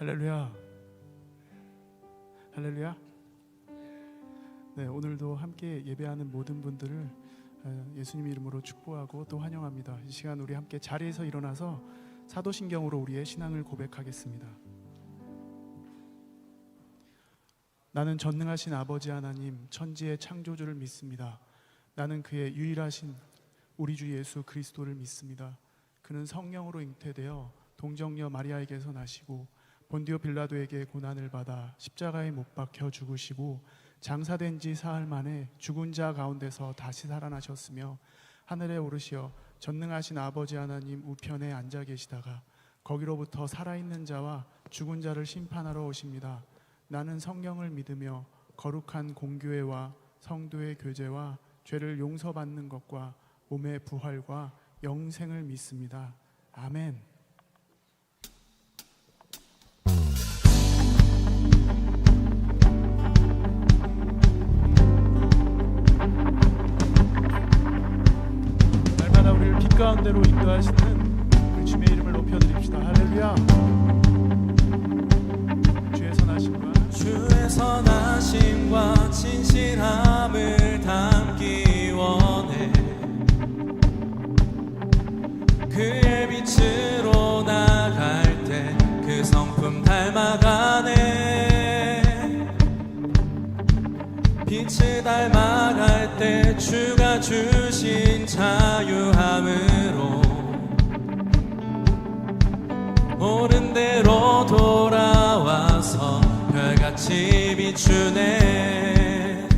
할렐루야. 할렐루야. 네, 오늘도 함께 예배하는 모든 분들을 예수님 이름으로 축복하고 또 환영합니다. 이 시간 우리 함께 자리에서 일어나서 사도신경으로 우리의 신앙을 고백하겠습니다. 나는 전능하신 아버지 하나님, 천지의 창조주를 믿습니다. 나는 그의 유일하신 우리 주 예수 그리스도를 믿습니다. 그는 성령으로 잉태되어 동정녀 마리아에게서 나시고 본디오 빌라도에게 고난을 받아 십자가에 못 박혀 죽으시고 장사된 지 사흘 만에 죽은 자 가운데서 다시 살아나셨으며 하늘에 오르시어 전능하신 아버지 하나님 우편에 앉아 계시다가 거기로부터 살아있는 자와 죽은 자를 심판하러 오십니다. 나는 성령을 믿으며 거룩한 공교회와 성도의 교제와 죄를 용서받는 것과 몸의 부활과 영생을 믿습니다. 아멘. 날마다 우리를 빛 가운데로 인도하시는 우리 주님의 이름을 높여드립시다. 할렐루야. 주의 선하심과 진실함을 담기 원해. 그의 빛으로 나갈 때 그 성품 닮아가네. 빛을 닮아갈 때 주가 주신 자유함으로 옳은 대로 돌아와서 별같이 비추네.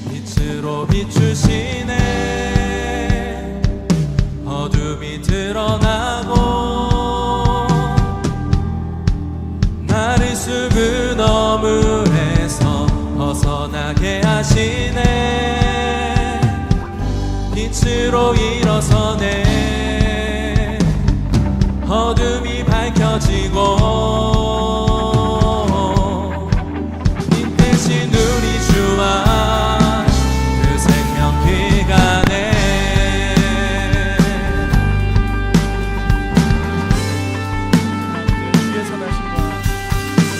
빛으로 비추시네. 어둠이 드러나고 나를 수분 어물에서 벗어나게 하시네. 빛으로 일어서네. 어둠이 밝혀지고 빛 대신 우리 주와 그 생명 기가네.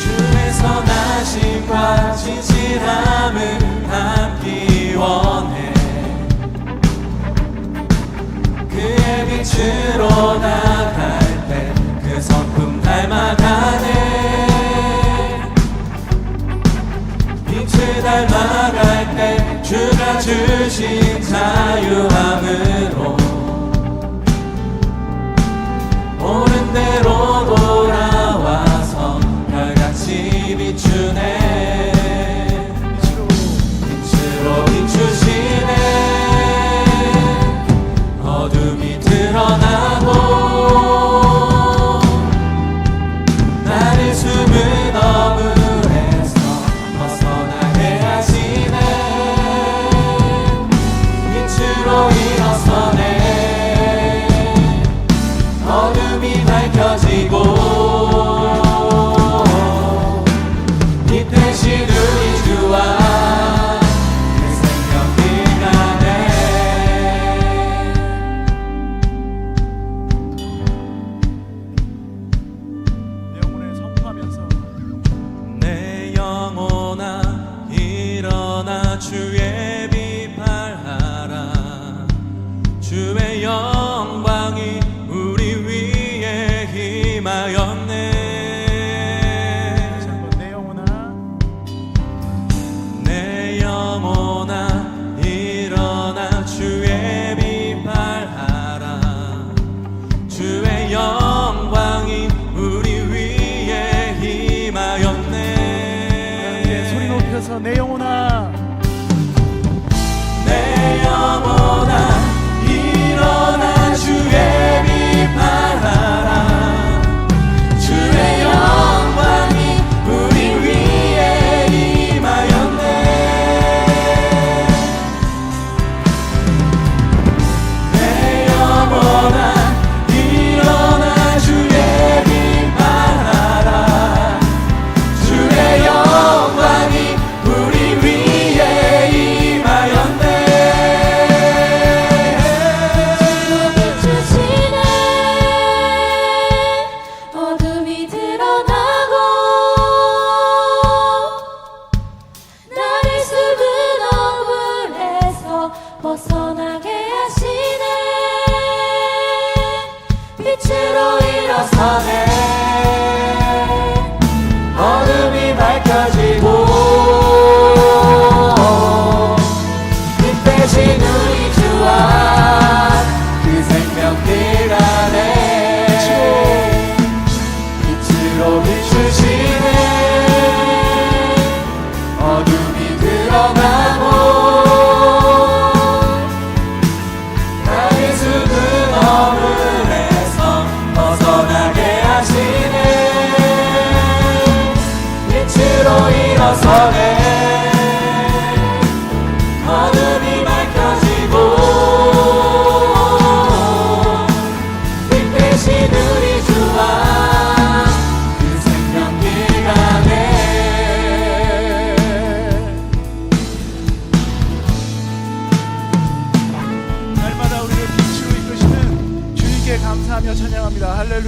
주의 선하심과 진실함을 담기 원해. 그의 빛으로 나갈 때 그 성품 닮아가네. 빛을 닮아갈 때 주가 주신 자유함으로 옳은 대로 돌아와서 별같이 비추네. 빛으로 비추시네. 어둠이 드러나고 나를 숨은 어물에서 벗어나게 하시네. 빛으로 일어서네. 어둠이 밝혀지고 빛 대신 우리 주와 그 생명 기가네. 내 영혼아 일어나 주의 빛 발하라. 주의 영광이 우리 위에 힘하였네. 내 영혼아 일어나 주의 빛 발하라. 주의 영광이 우리 위에 힘하였네. 소리 높여서 내 영혼아, 내 영혼아 일어나 주의 빛 발하라. 주의 영광이 우리 위에 임하였네. 내 영혼아 일어나 주의 빛 발하라. 주의 영광이 우리 위에 임하였네. 비추시네. 어둠이 드러나고 나를 숨은 어물에서 벗어나게 하시네. 빛으로 일어서네. 어둠이 밝혀지고 빛 대신 우리 주와 그 생명 기가네.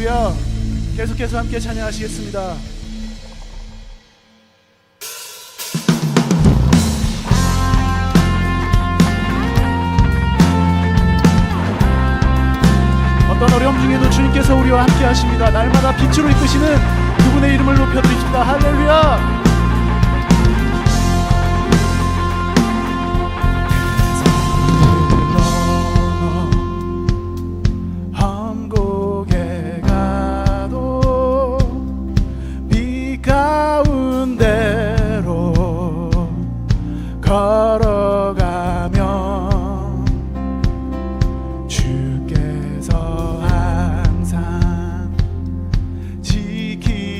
할렐루야. 계속해서 함께 찬양하시겠습니다. 어떤 어려움 중에도 주님께서 우리와 함께 하십니다. 날마다 빛으로 이끄시는 그분의 이름을 높여드립시다. 할렐루야. 한국에 가도 빛 가운데로 걸어가면 주께서 항상 지키시기로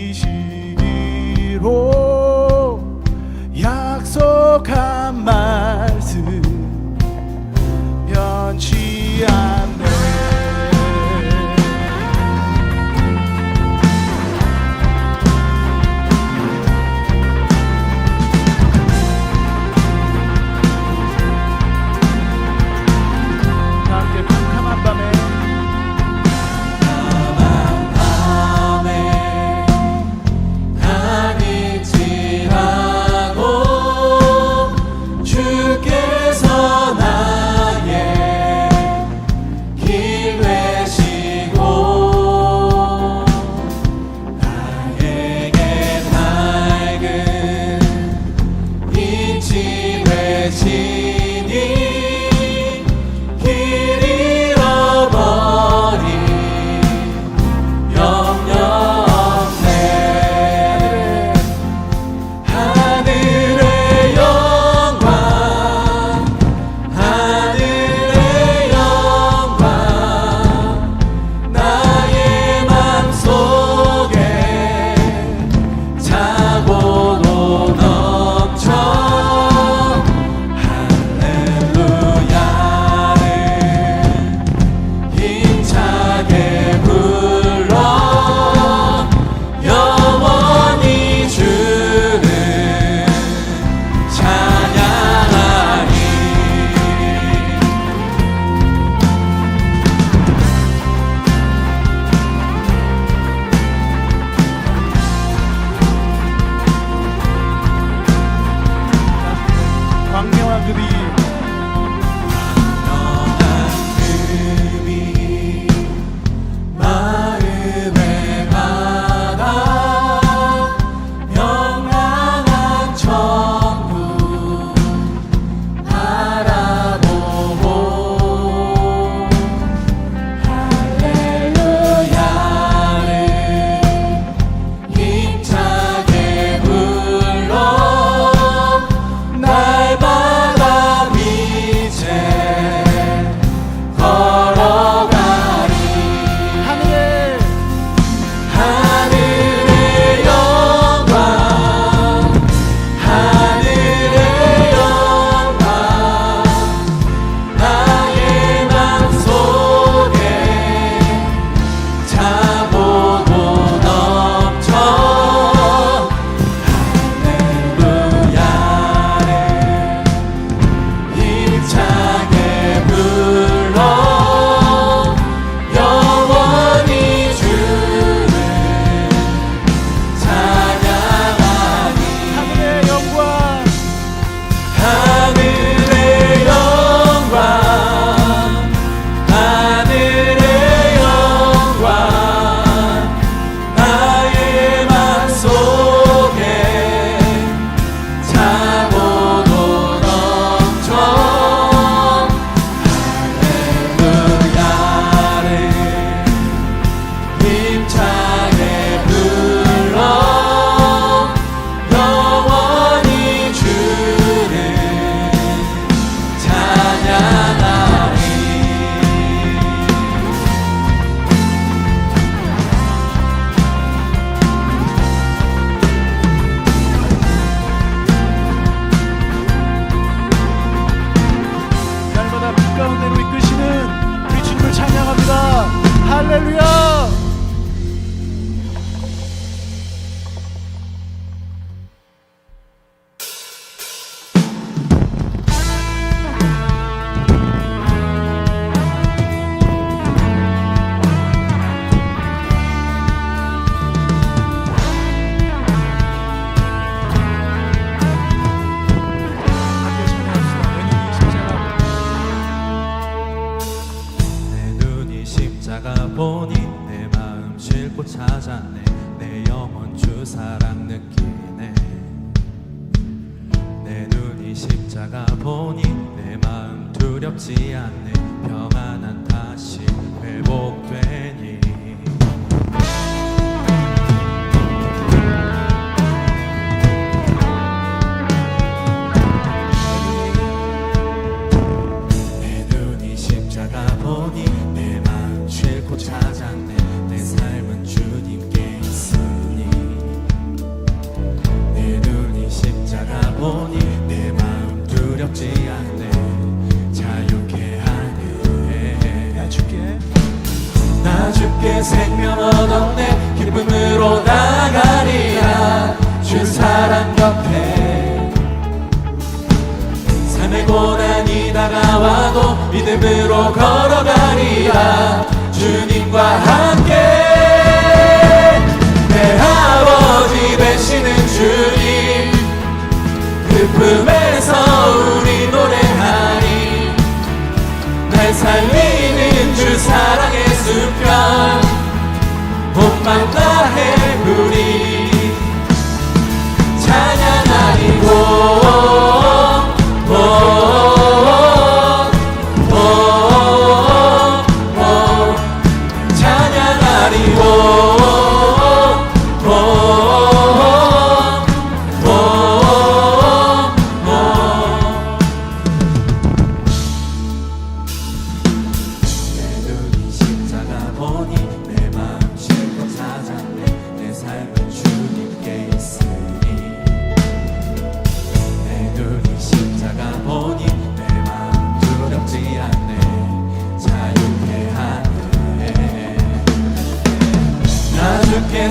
쉴 곳 찾았네. 내 영혼 주 사랑 느끼네. 내 눈이 십자가 보니 내 마음 두렵지 않네. 평안한 다시 회복되니. 내 눈이 십자가 보니 내 마음 쉴 곳 찾았네. 내 삶은 주님께 있으니. 내 눈이 십자가 보니 내 마음 두렵지 않네. 자유케 하네. 나 주께 생명 얻었네. 기쁨으로 나가리라. 주 사랑 곁에 삶의 고난이 다가와도 믿음으로 걸어가리라. 주님과 함께 내 아버지 되시는 주님 그 품에서 우리 노래하니. 날 살리는 주 사랑의 숨결 봄만 다해 우리 찬양하리고.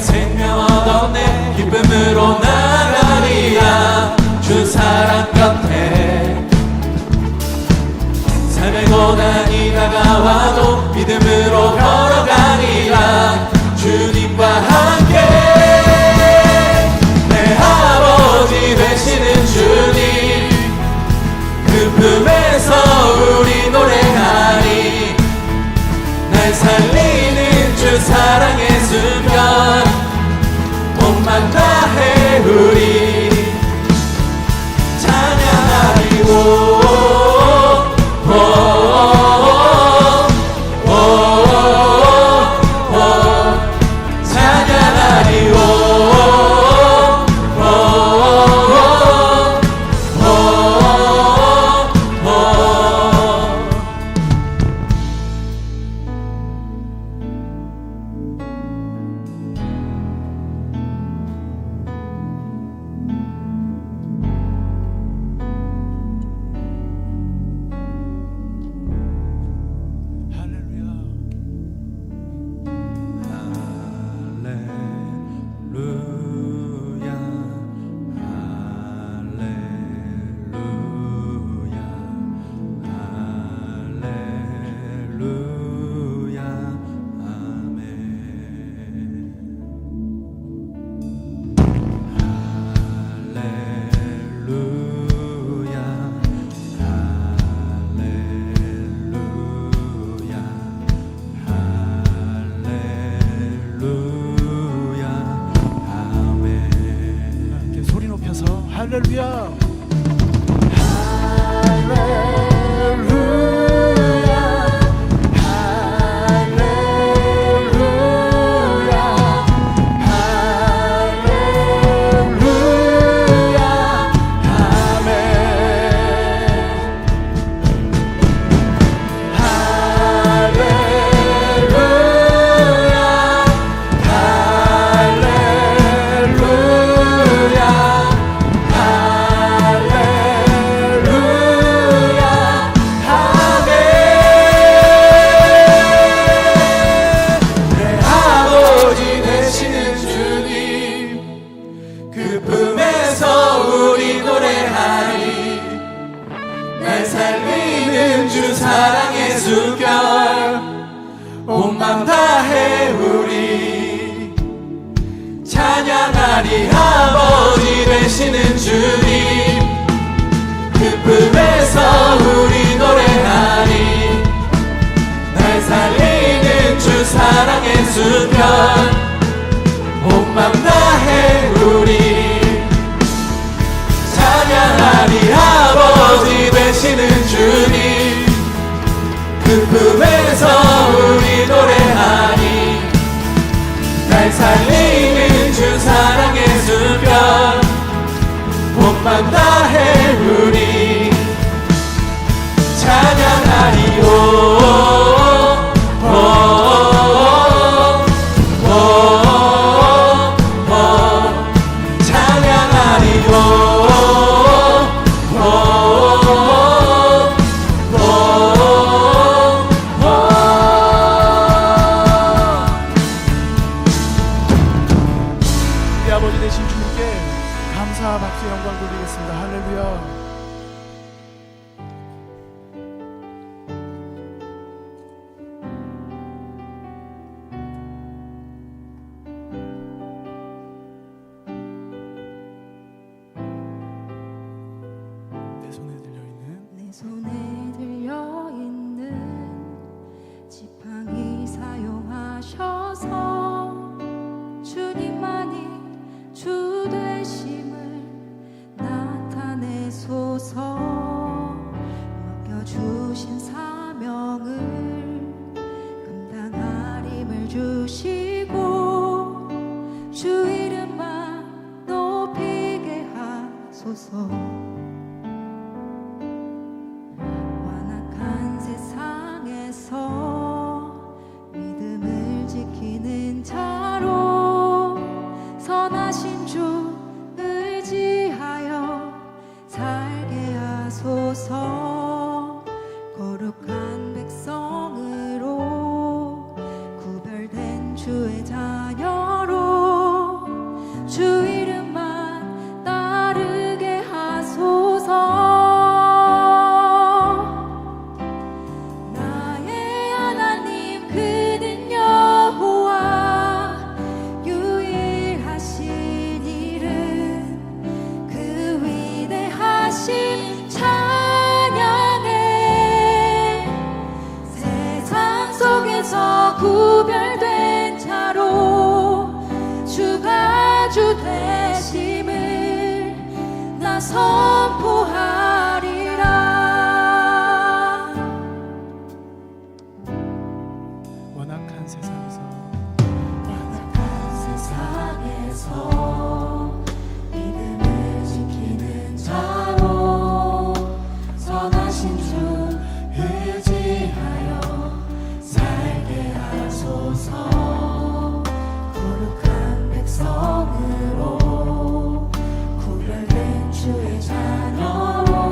생명 얻었네. 기쁨으로 나가리라. 주 사랑 곁에 삶의 고난이 다가와도 믿음으로 걸어가리라. 주님과 함께 내 아버지 되시는 주님 그 품에서 우리 노래하니. 날 살리는 주 사랑의 숨결 몸만 다해 우리 찬양하리고. 할렐루야. 사랑의 숨결 온 맘 다해 우리 찬양하리. 아버지 되시는 주님 그 품에서 우리 노래하리. 날 살리는 주 사랑의 숨결 영광 다해 우리 찬양하리요 우리 아버지 되신 주님께 감사 박수 영광 돌리겠습니다. 할렐루야. 내 손에 들려있는 내 손에 들려있는 지팡이 사용하셔서 주님만이 주 되심을 나타내소서. 맡겨주신 사명을 감당하림을 주시고 주 이름만 높이게 하소서. 완악한 세상에서 믿음을 지키는 자로 선하신 주 의지하여 살게 하소서. 거룩한 백성으로 구별된 주의 자녀로 주 이름만 따르게 하소서. 나의 하나님 그는 여호와 유일하신 이름 그 위대하심 찬양해. 세상 속에서 구별된 자로 주가 주 되심을 나 선포하리라. 완악한 세상에서 세상에서 믿음을 지키는 자로 선하신 주 의지하여 살게 하소서. 거룩한 백성으로 구별된 주의 자녀로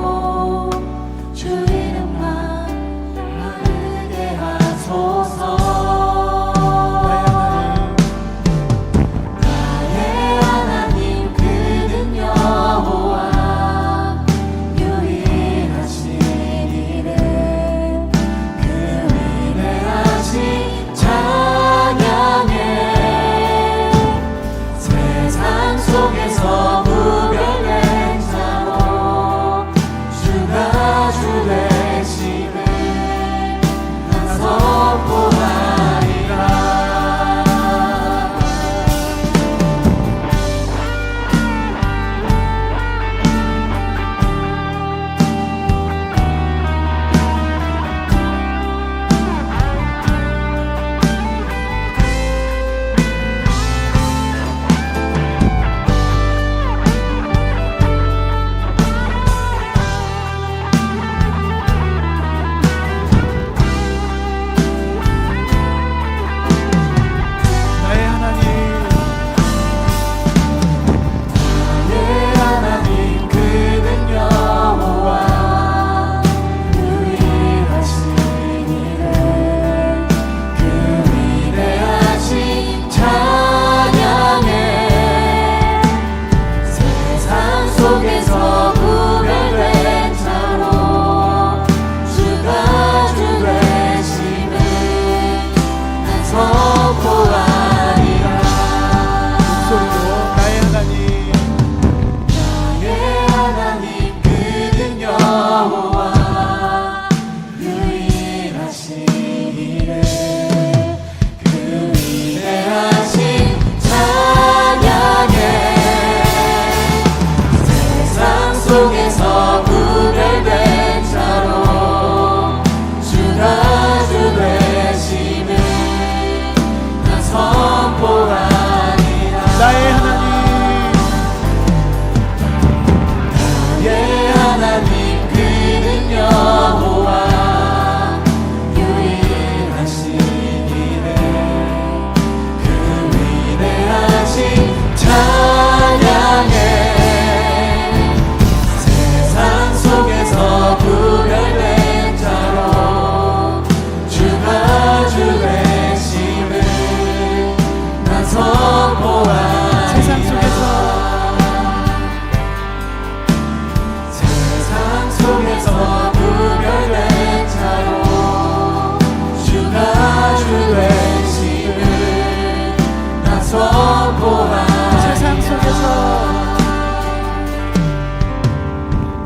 선포하리라.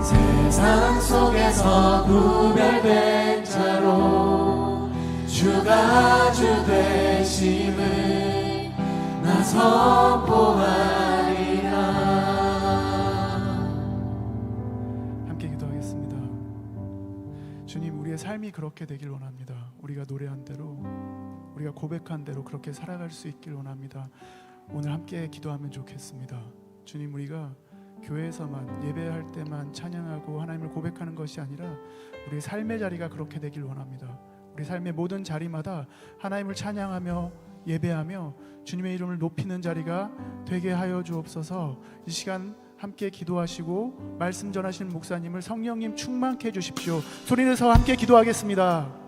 세상 속에서 구별된 자로 주가 주 되심을 나 선포하리라. 함께 기도하겠습니다. 주님, 우리의 삶이 그렇게 되길 원합니다. 우리가 노래한 대로, 우리가 고백한 대로 그렇게 살아갈 수 있길 원합니다. 오늘 함께 기도하면 좋겠습니다. 주님, 우리가 교회에서만 예배할 때만 찬양하고 하나님을 고백하는 것이 아니라 우리의 삶의 자리가 그렇게 되길 원합니다. 우리 삶의 모든 자리마다 하나님을 찬양하며 예배하며 주님의 이름을 높이는 자리가 되게 하여 주옵소서. 이 시간 함께 기도하시고 말씀 전하시는 목사님을 성령님 충만케 해주십시오. 소리내서 함께 기도하겠습니다.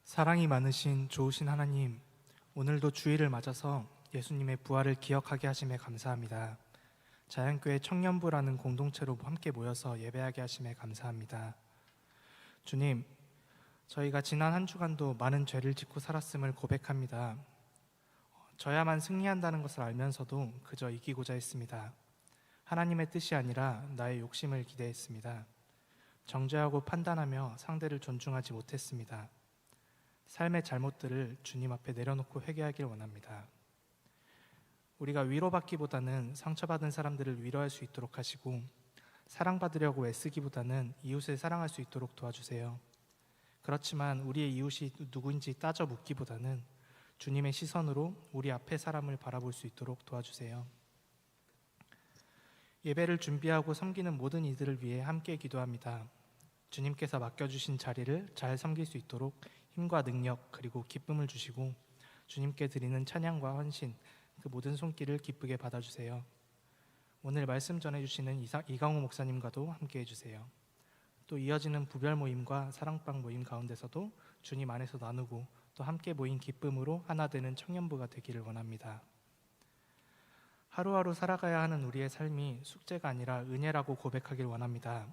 사랑이 많으신 좋으신 하나님, 오늘도 주일을 맞아서 예수님의 부활을 기억하게 하심에 감사합니다. 자연교회 청년부라는 공동체로 함께 모여서 예배하게 하심에 감사합니다. 주님, 저희가 지난 한 주간도 많은 죄를 짓고 살았음을 고백합니다. 저야만 승리한다는 것을 알면서도 그저 이기고자 했습니다. 하나님의 뜻이 아니라 나의 욕심을 기대했습니다. 정죄하고 판단하며 상대를 존중하지 못했습니다. 삶의 잘못들을 주님 앞에 내려놓고 회개하길 원합니다. 우리가 위로받기보다는 상처받은 사람들을 위로할 수 있도록 하시고, 사랑받으려고 애쓰기보다는 이웃을 사랑할 수 있도록 도와주세요. 그렇지만 우리의 이웃이 누구인지 따져 묻기보다는 주님의 시선으로 우리 앞의 사람을 바라볼 수 있도록 도와주세요. 예배를 준비하고 섬기는 모든 이들을 위해 함께 기도합니다. 주님께서 맡겨주신 자리를 잘 섬길 수 있도록 힘과 능력 그리고 기쁨을 주시고, 주님께 드리는 찬양과 헌신, 그 모든 손길을 기쁘게 받아주세요. 오늘 말씀 전해주시는 이강호 목사님과도 함께 해주세요. 또 이어지는 부별 모임과 사랑방 모임 가운데서도 주님 안에서 나누고 또 함께 모인 기쁨으로 하나 되는 청년부가 되기를 원합니다. 하루하루 살아가야 하는 우리의 삶이 숙제가 아니라 은혜라고 고백하길 원합니다.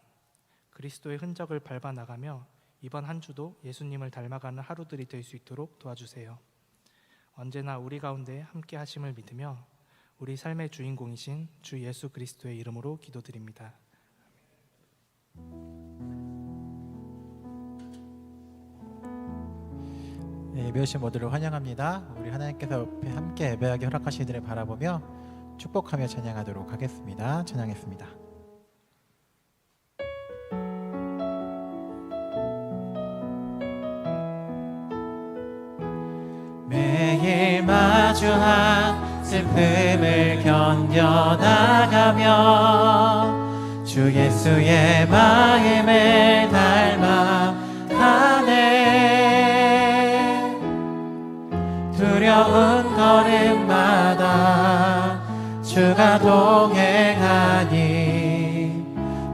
그리스도의 흔적을 밟아 나가며 이번 한 주도 예수님을 닮아가는 하루들이 될 수 있도록 도와주세요. 언제나 우리 가운데 함께 하심을 믿으며 우리 삶의 주인공이신 주 예수 그리스도의 이름으로 기도드립니다. 네, 예배오신 모두를 환영합니다. 우리 하나님께서 함께 예배하게 허락하시기를 바라보며 축복하며 찬양하도록 하겠습니다. 찬양했습니다. 매일 마주한 슬픔을 견뎌나가며 주 예수의 마음을 닮아가네. 두려운 걸음마다 주가 동행하니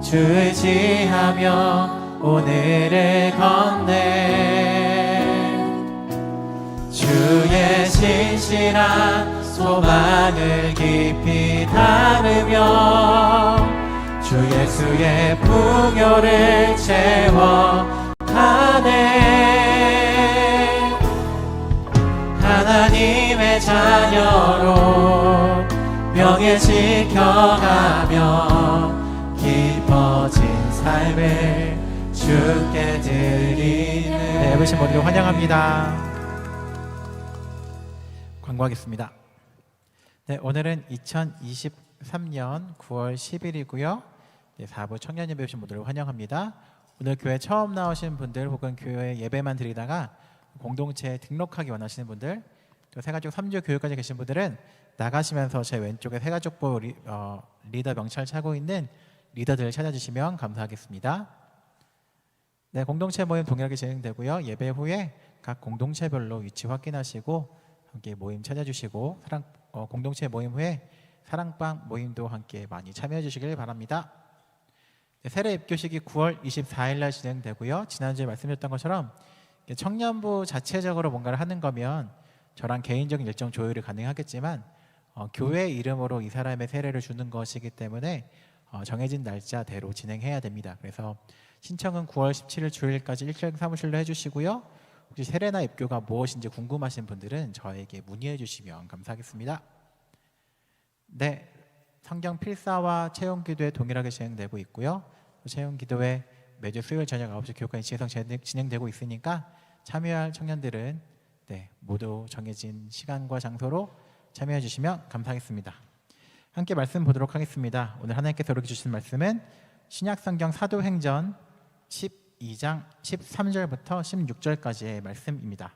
주 의지하며 오늘을 건네. 주의 신실한 소망을 깊이 담으며 주 예수의 풍요를 채워가네. 하나님의 자녀로 명예 지켜가며 깊어진 삶을 주께 드리는. 네, 예배신 모두를 환영합니다. 광고하겠습니다. 네, 오늘은 2023년 9월 10일이고요. 네, 4부 청년 예배 오신 분들을 환영합니다. 오늘 교회 처음 나오신 분들 혹은 교회 예배만 드리다가 공동체에 등록하기 원하시는 분들, 또 새가족 3주 교육까지 계신 분들은 나가시면서 제 왼쪽에 새가족부 리더 명찰 차고 있는 리더들을 찾아주시면 감사하겠습니다. 네, 공동체 모임 동일하게 진행되고요. 예배 후에 각 공동체별로 위치 확인하시고 함께 모임 찾아주시고 공동체 모임 후에 사랑방 모임도 함께 많이 참여해 주시길 바랍니다. 네, 세례 입교식이 9월 24일 날 진행되고요. 지난주에 말씀드렸던 것처럼 청년부 자체적으로 뭔가를 하는 거면 저랑 개인적인 일정 조율이 가능하겠지만 교회 이름으로 이 사람의 세례를 주는 것이기 때문에 정해진 날짜대로 진행해야 됩니다. 그래서 신청은 9월 17일 주일까지 1층 사무실로 해주시고요. 혹시 세례나 입교가 무엇인지 궁금하신 분들은 저에게 문의해 주시면 감사하겠습니다. 네, 성경 필사와 체험기도회 동일하게 진행되고 있고요. 체험기도회 매주 수요일 저녁 9시 교육관 이치에서 진행되고 있으니까 참여할 청년들은 모두 정해진 시간과 장소로 참여해 주시면 감사하겠습니다. 함께 말씀 보도록 하겠습니다. 오늘 하나님께서 우리에게 주신 말씀은 신약성경 사도행전 12장 13절부터 16절까지의 말씀입니다.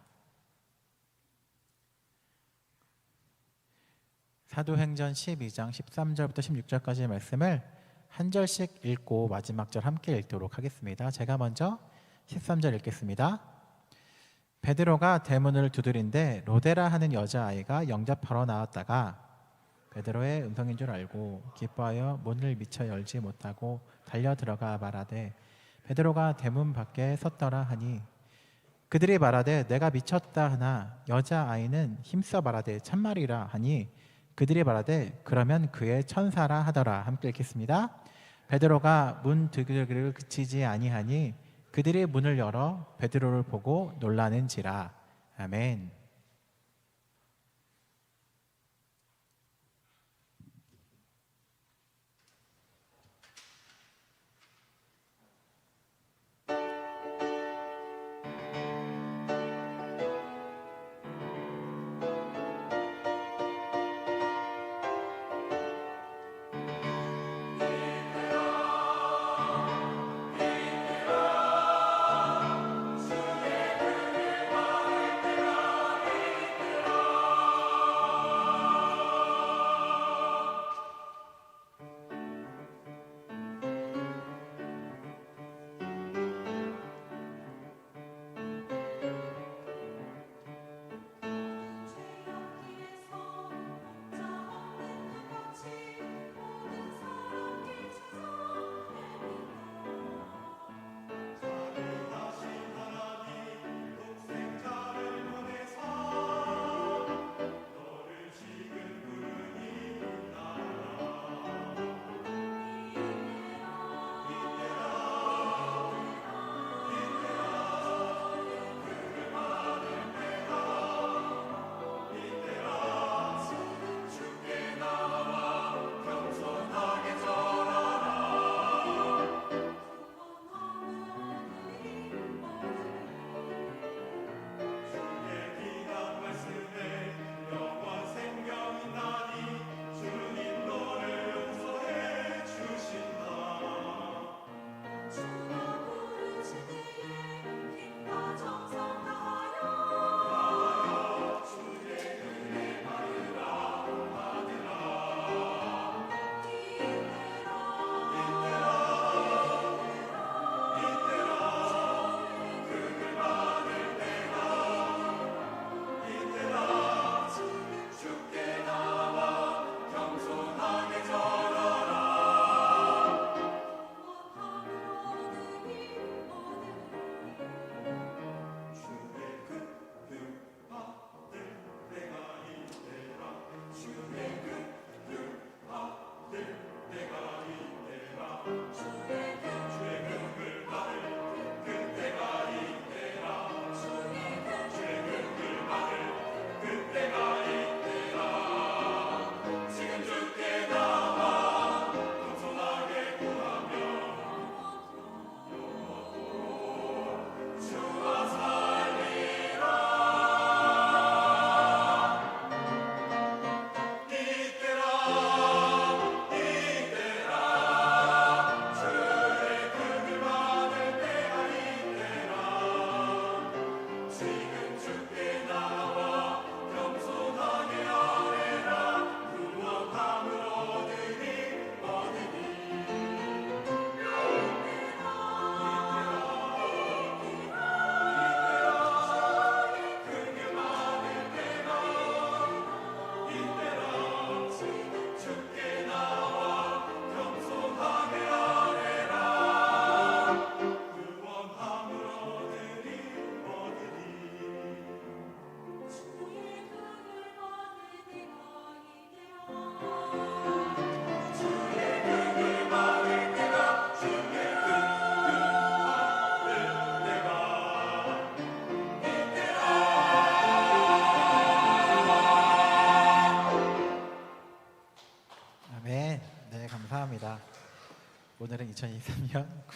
사도행전 12장 13절부터 16절까지의 말씀을 한 절씩 읽고 마지막 절 함께 읽도록 하겠습니다. 제가 먼저 13절 읽겠습니다. 베드로가 대문을 두드린데 로데라 하는 여자아이가 영접하러 나왔다가 베드로의 음성인 줄 알고 기뻐하여 문을 미처 열지 못하고 달려 들어가 말하되 베드로가 대문 밖에 섰더라 하니 그들이 말하되 내가 미쳤다 하나 여자아이는 힘써 말하되 참말이라 하니 그들이 말하되 그러면 그의 천사라 하더라. 함께 읽겠습니다. 베드로가 문 두드리기를 그치지 아니하니 그들이 문을 열어 베드로를 보고 놀라는지라. 아멘.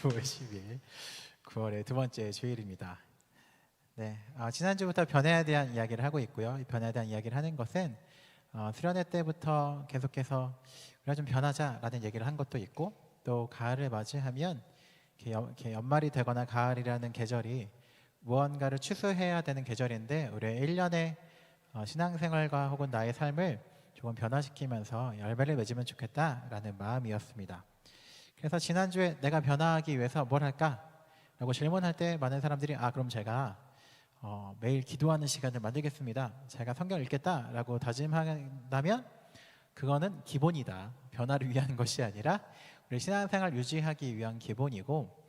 9월 10일 9월의 두 번째 주일입니다. 네, 지난주부터 변화에 대한 이야기를 하고 있고요. 이 변화에 대한 이야기를 하는 것은 수련회 때부터 계속해서 우리가 좀 변하자라는 얘기를 한 것도 있고, 또 가을을 맞이하면 이렇게 연말이 되거나 가을이라는 계절이 무언가를 추수해야 되는 계절인데, 우리의 1년의 신앙생활과 혹은 나의 삶을 조금 변화시키면서 열매를 맺으면 좋겠다라는 마음이었습니다. 그래서 지난주에 내가 변화하기 위해서 뭘 할까? 라고 질문할 때 많은 사람들이 그럼 제가 매일 기도하는 시간을 만들겠습니다, 제가 성경 읽겠다라고 다짐한다면 그거는 기본이다. 변화를 위한 것이 아니라 우리 신앙생활 유지하기 위한 기본이고,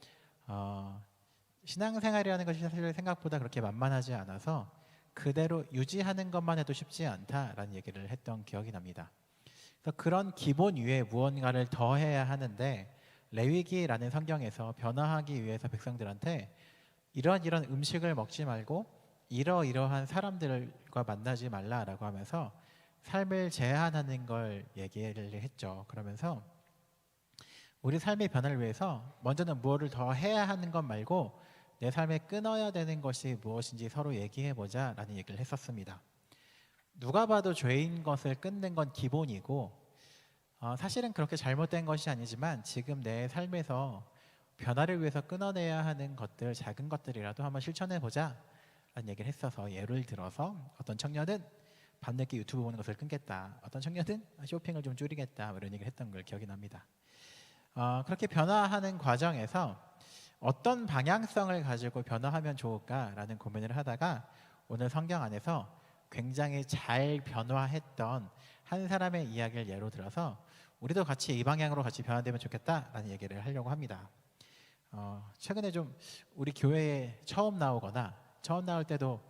신앙생활이라는 것이 사실 생각보다 그렇게 만만하지 않아서 그대로 유지하는 것만 해도 쉽지 않다라는 얘기를 했던 기억이 납니다. 그래서 그런 기본 위에 무언가를 더 해야 하는데, 레위기라는 성경에서 변화하기 위해서 백성들한테 이런 음식을 먹지 말고 이러이러한 사람들과 만나지 말라라고 하면서 삶을 제한하는 걸 얘기를 했죠. 그러면서 우리 삶의 변화를 위해서 먼저는 무엇을 더 해야 하는 것 말고 내 삶에 끊어야 되는 것이 무엇인지 서로 얘기해보자 라는 얘기를 했었습니다. 누가 봐도 죄인 것을 끊는 건 기본이고, 사실은 그렇게 잘못된 것이 아니지만 지금 내 삶에서 변화를 위해서 끊어내야 하는 것들, 작은 것들이라도 한번 실천해보자 라는 얘기를 했어서, 예를 들어서 어떤 청년은 밤늦게 유튜브 보는 것을 끊겠다, 어떤 청년은 쇼핑을 좀 줄이겠다, 이런 얘기를 했던 걸 기억이 납니다. 그렇게 변화하는 과정에서 어떤 방향성을 가지고 변화하면 좋을까라는 고민을 하다가 오늘 성경 안에서 굉장히 잘 변화했던 한 사람의 이야기를 예로 들어서 우리도 같이 이 방향으로 같이 변화되면 좋겠다라는 얘기를 하려고 합니다. 최근에 좀 우리 교회에 처음 나오거나 처음 나올 때도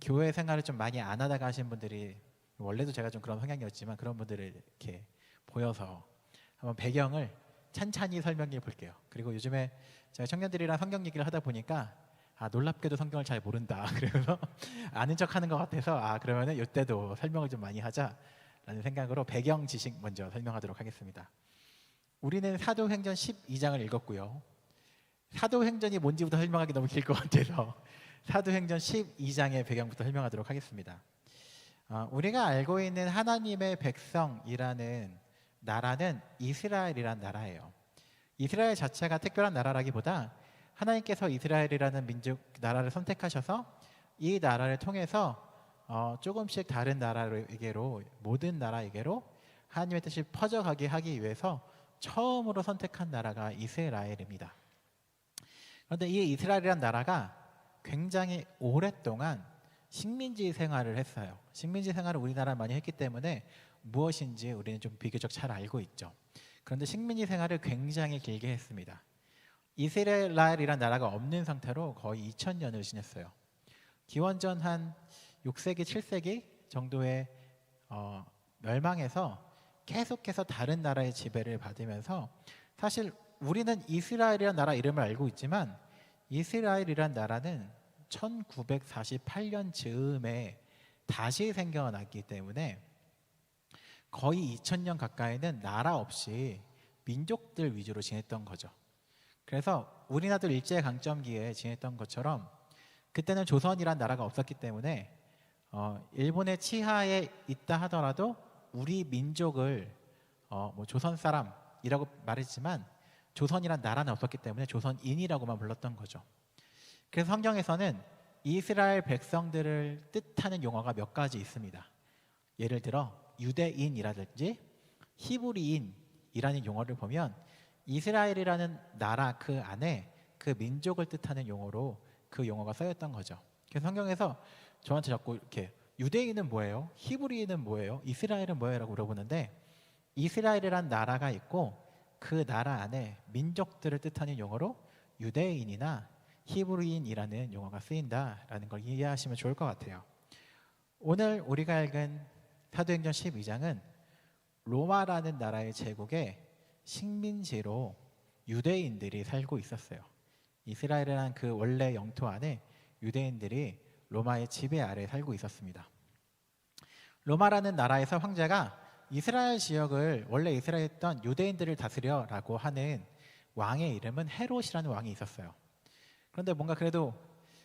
교회 생활을 좀 많이 안 하다가 하신 분들이, 원래도 제가 좀 그런 성향이었지만 그런 분들을 이렇게 보여서 한번 배경을 찬찬히 설명해 볼게요. 그리고 요즘에 제가 청년들이랑 성경 얘기를 하다 보니까 놀랍게도 성경을 잘 모른다. 그래서 아는 척하는 것 같아서 그러면은 이때도 설명을 좀 많이 하자라는 생각으로 배경 지식 먼저 설명하도록 하겠습니다. 우리는 사도행전 12장을 읽었고요. 사도행전이 뭔지부터 설명하기 너무 길 것 같아서 사도행전 12장의 배경부터 설명하도록 하겠습니다. 우리가 알고 있는 하나님의 백성이라는 나라는 이스라엘이란 나라예요. 이스라엘 자체가 특별한 나라라기보다 하나님께서 이스라엘이라는 민족 나라를 선택하셔서 이 나라를 통해서 조금씩 다른 나라에게로, 모든 나라에게로 하나님의 뜻이 퍼져가게 하기 위해서 처음으로 선택한 나라가 이스라엘입니다. 그런데 이 이스라엘이라는 나라가 굉장히 오랫동안 식민지 생활을 했어요. 식민지 생활을 우리나라 많이 했기 때문에 무엇인지 우리는 좀 비교적 잘 알고 있죠. 그런데 식민지 생활을 굉장히 길게 했습니다. 이스라엘이라는 나라가 없는 상태로 거의 2000년을 지냈어요. 기원전 한 6세기, 7세기 정도에 멸망해서 계속해서 다른 나라의 지배를 받으면서, 사실 우리는 이스라엘이라는 나라 이름을 알고 있지만 이스라엘이라는 나라는 1948년 즈음에 다시 생겨났기 때문에 거의 2000년 가까이는 나라 없이 민족들 위주로 지냈던 거죠. 그래서 우리나라도 일제강점기에 지냈던 것처럼 그때는 조선이란 나라가 없었기 때문에 일본의 치하에 있다 하더라도 우리 민족을 조선 사람이라고 말했지만 조선이란 나라는 없었기 때문에 조선인이라고만 불렀던 거죠. 그래서 성경에서는 이스라엘 백성들을 뜻하는 용어가 몇 가지 있습니다. 예를 들어 유대인이라든지 히브리인이라는 용어를 보면 이스라엘이라는 나라 그 안에 그 민족을 뜻하는 용어로 그 용어가 쓰였던 거죠. 그래서 성경에서 저한테 자꾸 이렇게 유대인은 뭐예요? 히브리인은 뭐예요? 이스라엘은 뭐예요? 라고 물어보는데, 이스라엘이란 나라가 있고 그 나라 안에 민족들을 뜻하는 용어로 유대인이나 히브리인이라는 용어가 쓰인다라는 걸 이해하시면 좋을 것 같아요. 오늘 우리가 읽은 사도행전 12장은 로마라는 나라의 제국에 식민지로 유대인들이 살고 있었어요. 이스라엘이라는 그 원래 영토 안에 유대인들이 로마의 지배 아래 살고 있었습니다. 로마라는 나라에서 황제가 이스라엘 지역을 원래 이스라엘에 있던 유대인들을 다스려라고 하는 왕의 이름은 헤롯이라는 왕이 있었어요. 그런데 뭔가 그래도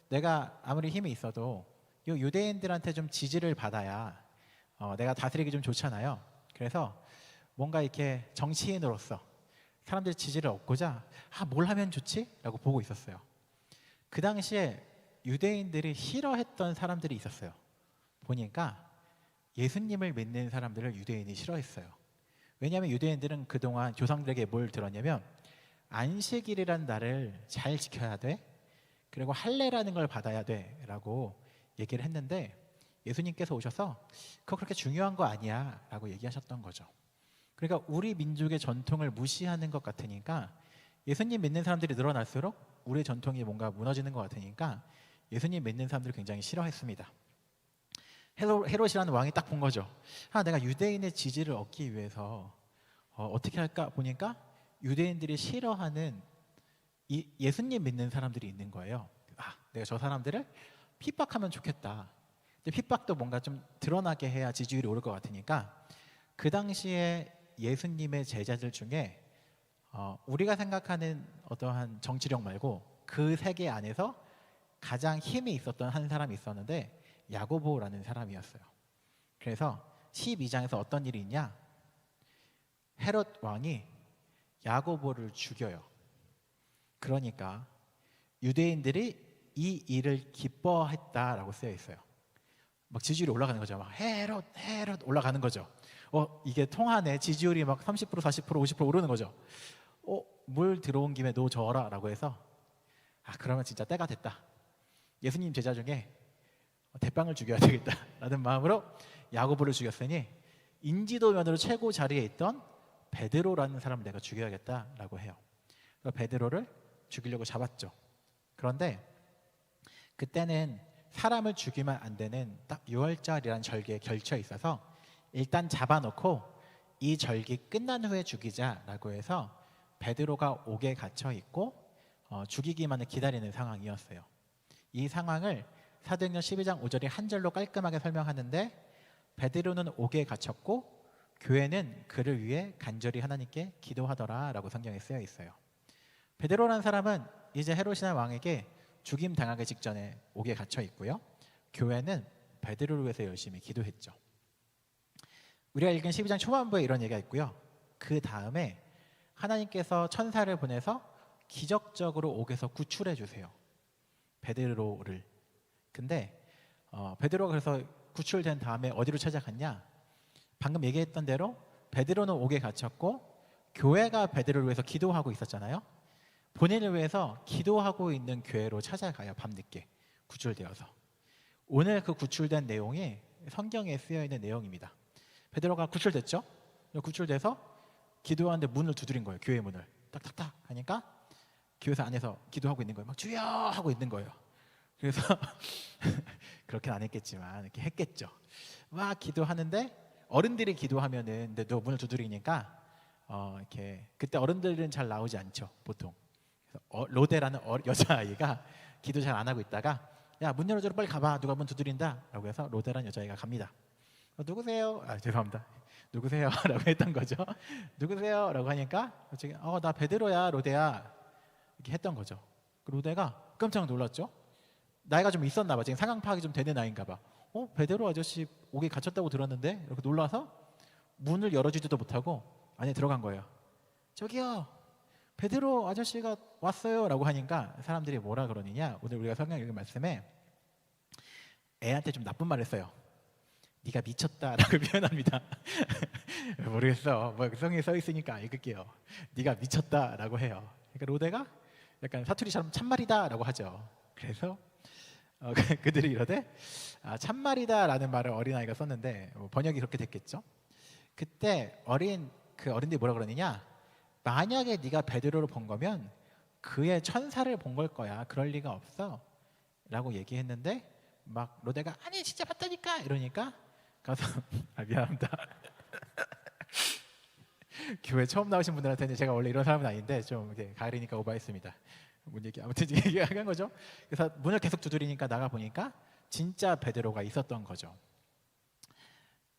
내가 아무리 힘이 있어도 이 유대인들한테 좀 지지를 받아야 내가 다스리기 좀 좋잖아요. 그래서 뭔가 이렇게 정치인으로서 사람들의 지지를 얻고자 뭘 하면 좋지? 라고 보고 있었어요. 그 당시에 유대인들이 싫어했던 사람들이 있었어요. 보니까 예수님을 믿는 사람들을 유대인이 싫어했어요. 왜냐하면 유대인들은 그동안 조상들에게 뭘 들었냐면 안식일이라는 날을 잘 지켜야 돼, 그리고 할례라는 걸 받아야 돼 라고 얘기를 했는데, 예수님께서 오셔서 그거 그렇게 중요한 거 아니야 라고 얘기하셨던 거죠. 그러니까 우리 민족의 전통을 무시하는 것 같으니까, 예수님 믿는 사람들이 늘어날수록 우리의 전통이 뭔가 무너지는 것 같으니까 예수님 믿는 사람들을 굉장히 싫어했습니다. 헤롯이라는 왕이 딱 본 거죠. 내가 유대인의 지지를 얻기 위해서 어떻게 할까 보니까 유대인들이 싫어하는 이 예수님 믿는 사람들이 있는 거예요. 내가 저 사람들을 핍박하면 좋겠다. 근데 핍박도 뭔가 좀 드러나게 해야 지지율이 오를 것 같으니까, 그 당시에 예수님의 제자들 중에 우리가 생각하는 어떠한 정치력 말고 그 세계 안에서 가장 힘이 있었던 한 사람이 있었는데, 야고보라는 사람이었어요. 그래서 12장에서 어떤 일이 있냐, 헤롯 왕이 야고보를 죽여요. 그러니까 유대인들이 이 일을 기뻐했다라고 쓰여 있어요. 막 지지율이 올라가는 거죠. 막 헤롯 올라가는 거죠. 이게 통하네. 지지율이 막 30%, 40%, 50% 오르는 거죠. 물 들어온 김에 노 저어라 라고 해서 그러면 진짜 때가 됐다. 예수님 제자 중에 대빵을 죽여야 되겠다 라는 마음으로 야고보를 죽였으니 인지도면으로 최고 자리에 있던 베드로라는 사람을 내가 죽여야겠다라고 해요. 베드로를 죽이려고 잡았죠. 그런데 그때는 사람을 죽이면 안 되는 딱 6월절이라는 절기에 결쳐 있어서 일단 잡아놓고 이 절기 끝난 후에 죽이자라고 해서 베드로가 옥에 갇혀 있고 죽이기만을 기다리는 상황이었어요. 이 상황을 사도행전 12장 5절이 한 절로 깔끔하게 설명하는데, 베드로는 옥에 갇혔고 교회는 그를 위해 간절히 하나님께 기도하더라 라고 성경에 쓰여 있어요. 베드로라는 사람은 이제 헤롯이라는 왕에게 죽임 당하기 직전에 옥에 갇혀 있고요. 교회는 베드로를 위해서 열심히 기도했죠. 우리가 읽은 12장 초반부에 이런 얘기가 있고요. 그 다음에 하나님께서 천사를 보내서 기적적으로 옥에서 구출해 주세요, 베드로를. 근데 베드로가 그래서 구출된 다음에 어디로 찾아갔냐, 방금 얘기했던 대로 베드로는 옥에 갇혔고 교회가 베드로를 위해서 기도하고 있었잖아요. 본인을 위해서 기도하고 있는 교회로 찾아가요. 밤늦게 구출되어서. 오늘 그 구출된 내용이 성경에 쓰여 있는 내용입니다. 베드로가 구출됐죠. 구출돼서 기도하는데 문을 두드린 거예요. 교회 문을 딱딱딱 하니까 교회에서 안에서 기도하고 있는 거예요. 막 주여 하고 있는 거예요. 그래서 그렇게는 안 했겠지만 이렇게 했겠죠. 막 기도하는데 어른들이 기도하면은, 근데 너 문을 두드리니까 이렇게 그때 어른들은 잘 나오지 않죠, 보통. 그래서 로데라는 여자아이가 기도 잘 안 하고 있다가 야, 문 열어줘, 빨리 가봐, 누가 문 두드린다 라고 해서 로데라는 여자아이가 갑니다. 누구세요? 죄송합니다. 누구세요? 라고 했던 거죠. 누구세요? 라고 하니까 갑자기 나 베드로야, 로데야 이렇게 했던 거죠. 로데가 깜짝 놀랐죠. 나이가 좀 있었나 봐. 지금 상황 파악이 좀 되는 나이인가 봐. 베드로 아저씨 옥에 갇혔다고 들었는데, 이렇게 놀라서 문을 열어주지도 못하고 안에 들어간 거예요. 저기요, 베드로 아저씨가 왔어요 라고 하니까 사람들이 뭐라 그러느냐, 오늘 우리가 성경 읽은 말씀에 애한테 좀 나쁜 말을 했어요. 네가 미쳤다라고 표현합니다. 모르겠어, 뭐 성경에 써 있으니까 읽을게요. 네가 미쳤다라고 해요. 그러니까 로데가 약간 사투리처럼 참말이다라고 하죠. 그래서 그들이 이러되 참말이다라는 말을 어린아이가 썼는데 번역이 그렇게 됐겠죠. 그때 어른들이 뭐라 그러느냐, 만약에 네가 베드로를 본 거면 그의 천사를 본 걸 거야, 그럴 리가 없어 라고 얘기했는데, 막 로데가 아니 진짜 봤다니까 이러니까 가서 미안합니다. 교회 처음 나오신 분들한테는 제가 원래 이런 사람은 아닌데 좀 이렇게 가리니까 오버했습니다. 문 얘기 아무튼 얘기한 거죠. 그래서 문을 계속 두드리니까 나가 보니까 진짜 베드로가 있었던 거죠.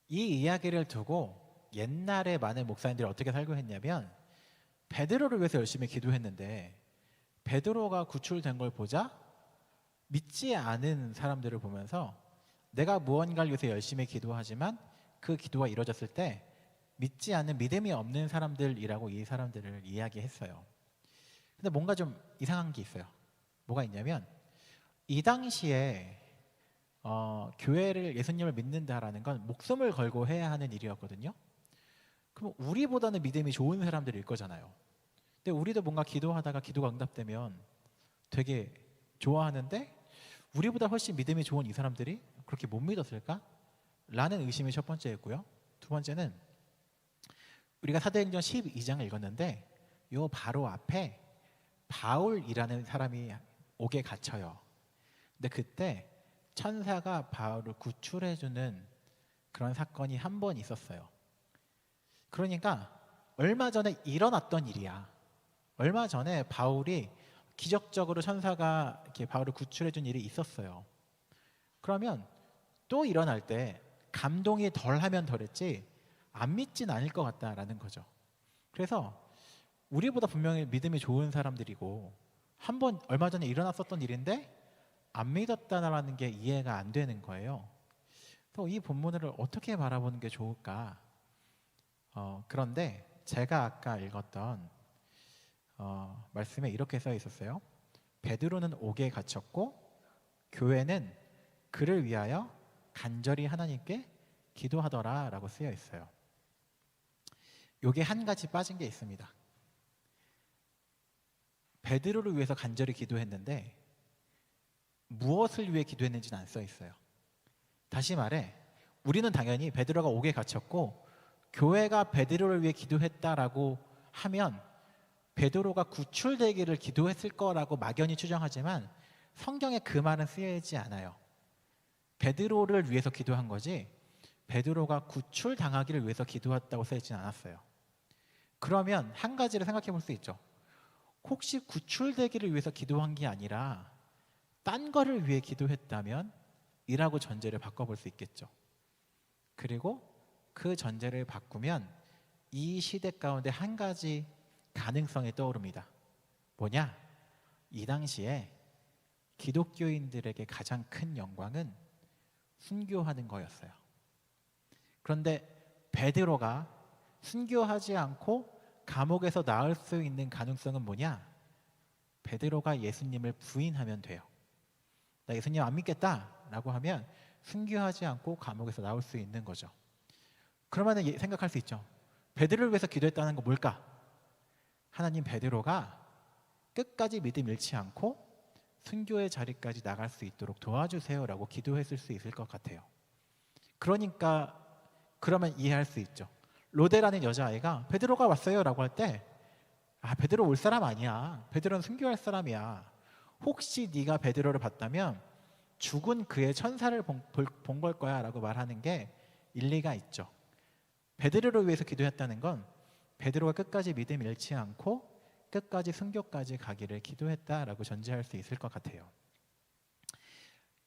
이 이야기를 두고 옛날에 많은 목사님들이 어떻게 살고 했냐면, 베드로를 위해서 열심히 기도했는데 베드로가 구출된 걸 보자 믿지 않은 사람들을 보면서 내가 무언가를 위해서 열심히 기도하지만 그 기도가 이루어졌을 때 믿지 않는 믿음이 없는 사람들이라고 이 사람들을 이야기했어요. 근데 뭔가 좀 이상한 게 있어요. 뭐가 있냐면 이 당시에 교회를 예수님을 믿는다라는 건 목숨을 걸고 해야 하는 일이었거든요. 그럼 우리보다는 믿음이 좋은 사람들일 거잖아요. 근데 우리도 뭔가 기도하다가 기도가 응답되면 되게 좋아하는데 우리보다 훨씬 믿음이 좋은 이 사람들이 그렇게 못 믿었을까? 라는 의심이 첫 번째였고요. 두 번째는 우리가 사도행전 12장을 읽었는데 요 바로 앞에 바울이라는 사람이 옥에 갇혀요. 근데 그때 천사가 바울을 구출해주는 그런 사건이 한 번 있었어요. 그러니까 얼마 전에 일어났던 일이야. 얼마 전에 바울이 기적적으로 천사가 이렇게 바울을 구출해준 일이 있었어요. 그러면 또 일어날 때 감동이 덜하면 덜했지 안 믿진 않을 것 같다라는 거죠. 그래서 우리보다 분명히 믿음이 좋은 사람들이고 한 번 얼마 전에 일어났었던 일인데 안 믿었다라는 게 이해가 안 되는 거예요. 그래서 이 본문을 어떻게 바라보는 게 좋을까? 그런데 제가 아까 읽었던 말씀에 이렇게 써 있었어요. 베드로는 옥에 갇혔고 교회는 그를 위하여 간절히 하나님께 기도하더라라고 쓰여 있어요. 요게 한 가지 빠진 게 있습니다. 베드로를 위해서 간절히 기도했는데 무엇을 위해 기도했는지는 안 써 있어요. 다시 말해 우리는 당연히 베드로가 옥에 갇혔고 교회가 베드로를 위해 기도했다라고 하면 베드로가 구출되기를 기도했을 거라고 막연히 추정하지만 성경에 그 말은 쓰여 있지 않아요. 베드로를 위해서 기도한 거지 베드로가 구출당하기를 위해서 기도했다고 써 있지는 않았어요. 그러면 한 가지를 생각해 볼 수 있죠. 혹시 구출되기를 위해서 기도한 게 아니라 딴 거를 위해 기도했다면 이라고 전제를 바꿔볼 수 있겠죠. 그리고 그 전제를 바꾸면 이 시대 가운데 한 가지 가능성이 떠오릅니다. 뭐냐? 이 당시에 기독교인들에게 가장 큰 영광은 순교하는 거였어요. 그런데 베드로가 순교하지 않고 감옥에서 나올 수 있는 가능성은 뭐냐? 베드로가 예수님을 부인하면 돼요. 나 예수님 안 믿겠다라고 하면 순교하지 않고 감옥에서 나올 수 있는 거죠. 그러면 생각할 수 있죠. 베드로를 위해서 기도했다는 거 뭘까? 하나님 베드로가 끝까지 믿음 잃지 않고 순교의 자리까지 나갈 수 있도록 도와주세요라고 기도했을 수 있을 것 같아요. 그러니까 그러면 이해할 수 있죠. 로데라는 여자아이가 베드로가 왔어요라고 할 때 베드로 올 사람 아니야. 베드로는 순교할 사람이야. 혹시 네가 베드로를 봤다면 죽은 그의 천사를 본 걸 거야 라고 말하는 게 일리가 있죠. 베드로를 위해서 기도했다는 건 베드로가 끝까지 믿음 잃지 않고 끝까지 순교까지 가기를 기도했다라고 전제할 수 있을 것 같아요.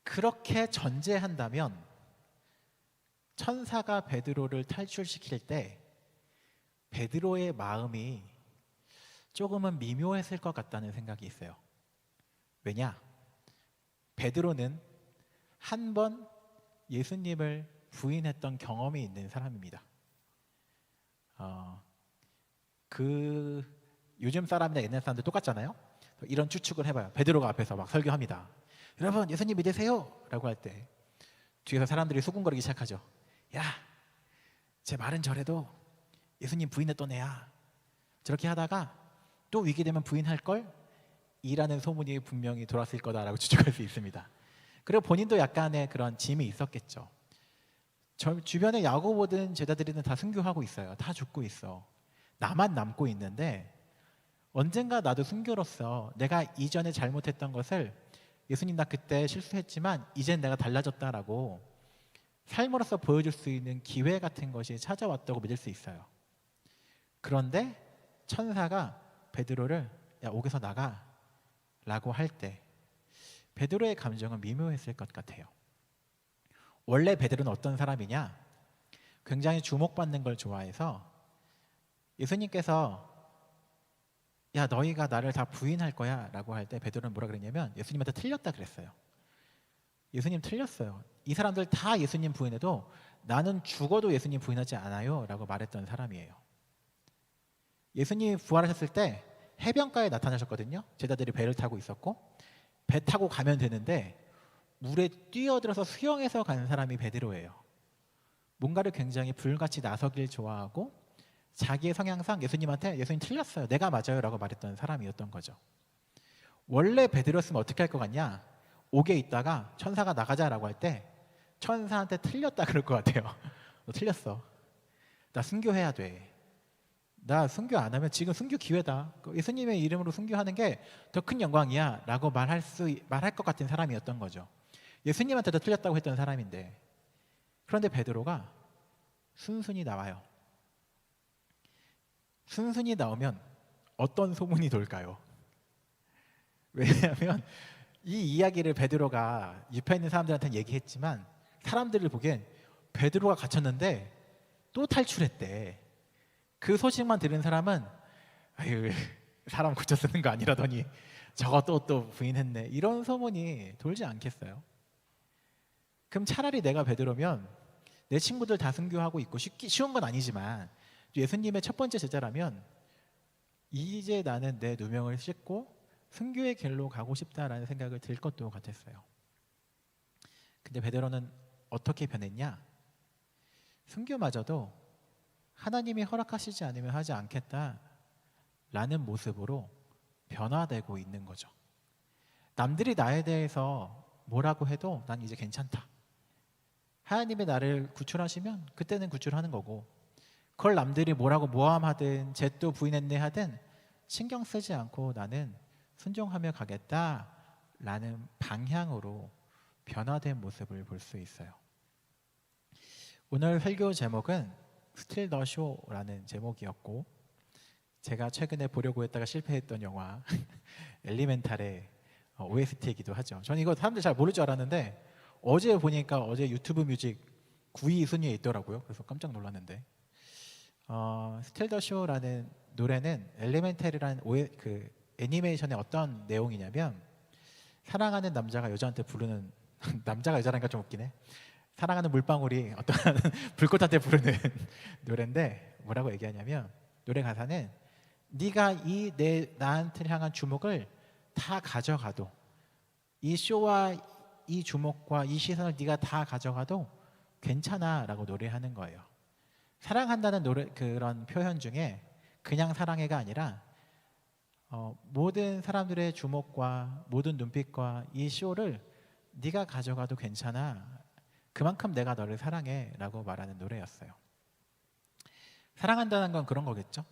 그렇게 전제한다면 천사가 베드로를 탈출시킬 때 베드로의 마음이 조금은 미묘했을 것 같다는 생각이 있어요. 왜냐? 베드로는 한 번 예수님을 부인했던 경험이 있는 사람입니다. 요즘 사람이나 옛날 사람들 똑같잖아요. 이런 추측을 해봐요. 베드로가 앞에서 막 설교합니다. 여러분 예수님 믿으세요 라고 할 때 뒤에서 사람들이 수군거리기 시작하죠. 야, 제 말은 저래도 예수님 부인했던 애야. 저렇게 하다가 또 위기 되면 부인할걸? 이라는 소문이 분명히 돌았을 거다라고 추측할 수 있습니다. 그리고 본인도 약간의 그런 짐이 있었겠죠. 주변에 야고 보던 제자들은 다 순교하고 있어요. 다 죽고 있어. 나만 남고 있는데 언젠가 나도 순교로서 내가 이전에 잘못했던 것을 예수님 나 그때 실수했지만 이젠 내가 달라졌다라고 삶으로서 보여줄 수 있는 기회 같은 것이 찾아왔다고 믿을 수 있어요. 그런데 천사가 베드로를 야 옥에서 나가 라고 할 때 베드로의 감정은 미묘했을 것 같아요. 원래 베드로는 어떤 사람이냐? 굉장히 주목받는 걸 좋아해서 예수님께서 야 너희가 나를 다 부인할 거야 라고 할 때 베드로는 뭐라 그랬냐면 예수님한테 틀렸다 그랬어요. 예수님 틀렸어요. 이 사람들 다 예수님 부인해도 나는 죽어도 예수님 부인하지 않아요 라고 말했던 사람이에요. 예수님이 부활하셨을 때 해변가에 나타나셨거든요. 제자들이 배를 타고 있었고 배 타고 가면 되는데 물에 뛰어들어서 수영해서 가는 사람이 베드로예요. 뭔가를 굉장히 불같이 나서길 좋아하고 자기의 성향상 예수님한테 예수님 틀렸어요. 내가 맞아요 라고 말했던 사람이었던 거죠. 원래 베드로였으면 어떻게 할 것 같냐? 옥에 있다가 천사가 나가자라고 할 때 천사한테 틀렸다 그럴 것 같아요. 너 틀렸어. 나 순교해야 돼. 나 순교 안 하면 지금 순교 기회다. 예수님의 이름으로 순교하는 게 더 큰 영광이야 라고 말할 것 같은 사람이었던 거죠. 예수님한테도 틀렸다고 했던 사람인데 그런데 베드로가 순순히 나와요. 순순히 나오면 어떤 소문이 돌까요? 왜냐하면 이 이야기를 베드로가 옆에 있는 사람들한테 얘기했지만 사람들을 보기엔 베드로가 갇혔는데 또 탈출했대. 그 소식만 들은 사람은 아유 사람 고쳐 쓰는 거 아니라더니 저거 또 부인했네 이런 소문이 돌지 않겠어요? 그럼 차라리 내가 베드로면 내 친구들 다 순교하고 있고 쉬운 건 아니지만 예수님의 첫 번째 제자라면 이제 나는 내 누명을 씻고 순교의 길로 가고 싶다라는 생각을 들 것도 같았어요. 근데 베드로는 어떻게 변했냐? 순교마저도 하나님이 허락하시지 않으면 하지 않겠다라는 모습으로 변화되고 있는 거죠. 남들이 나에 대해서 뭐라고 해도 난 이제 괜찮다. 하나님이 나를 구출하시면 그때는 구출하는 거고 그걸 남들이 뭐라고 모함하든 쟤또 부인했네 하든 신경 쓰지 않고 나는 순종하며 가겠다라는 방향으로 변화된 모습을 볼 수 있어요. 오늘 설교 제목은 스틸 더 쇼라는 제목이었고 제가 최근에 보려고 했다가 실패했던 영화 엘리멘탈의 OST이기도 하죠. 저는 이거 사람들 잘 모를 줄 알았는데 어제 보니까 어제 유튜브 뮤직 9위 순위에 있더라고요. 그래서 깜짝 놀랐는데 스틸 더 쇼라는 노래는 엘리멘탈이라는 그 애니메이션의 어떤 내용이냐면 사랑하는 남자가 여자한테 부르는 남자가 여자라니까 좀 웃기네. 사랑하는 물방울이 어떤 불꽃한테 부르는 노래인데 뭐라고 얘기하냐면 노래 가사는 네가 나한테 향한 주목을 다 가져가도 이 쇼와 이 주목과 이 시선을 네가 다 가져가도 괜찮아 라고 노래하는 거예요. 사랑한다는 그런 표현 중에 그냥 사랑해가 아니라 모든 사람들의 주목과 모든 눈빛과 이 쇼를 네가 가져가도 괜찮아. 그만큼 내가 너를 사랑해 라고 말하는 노래였어요. 사랑한다는 건 그런 거겠죠.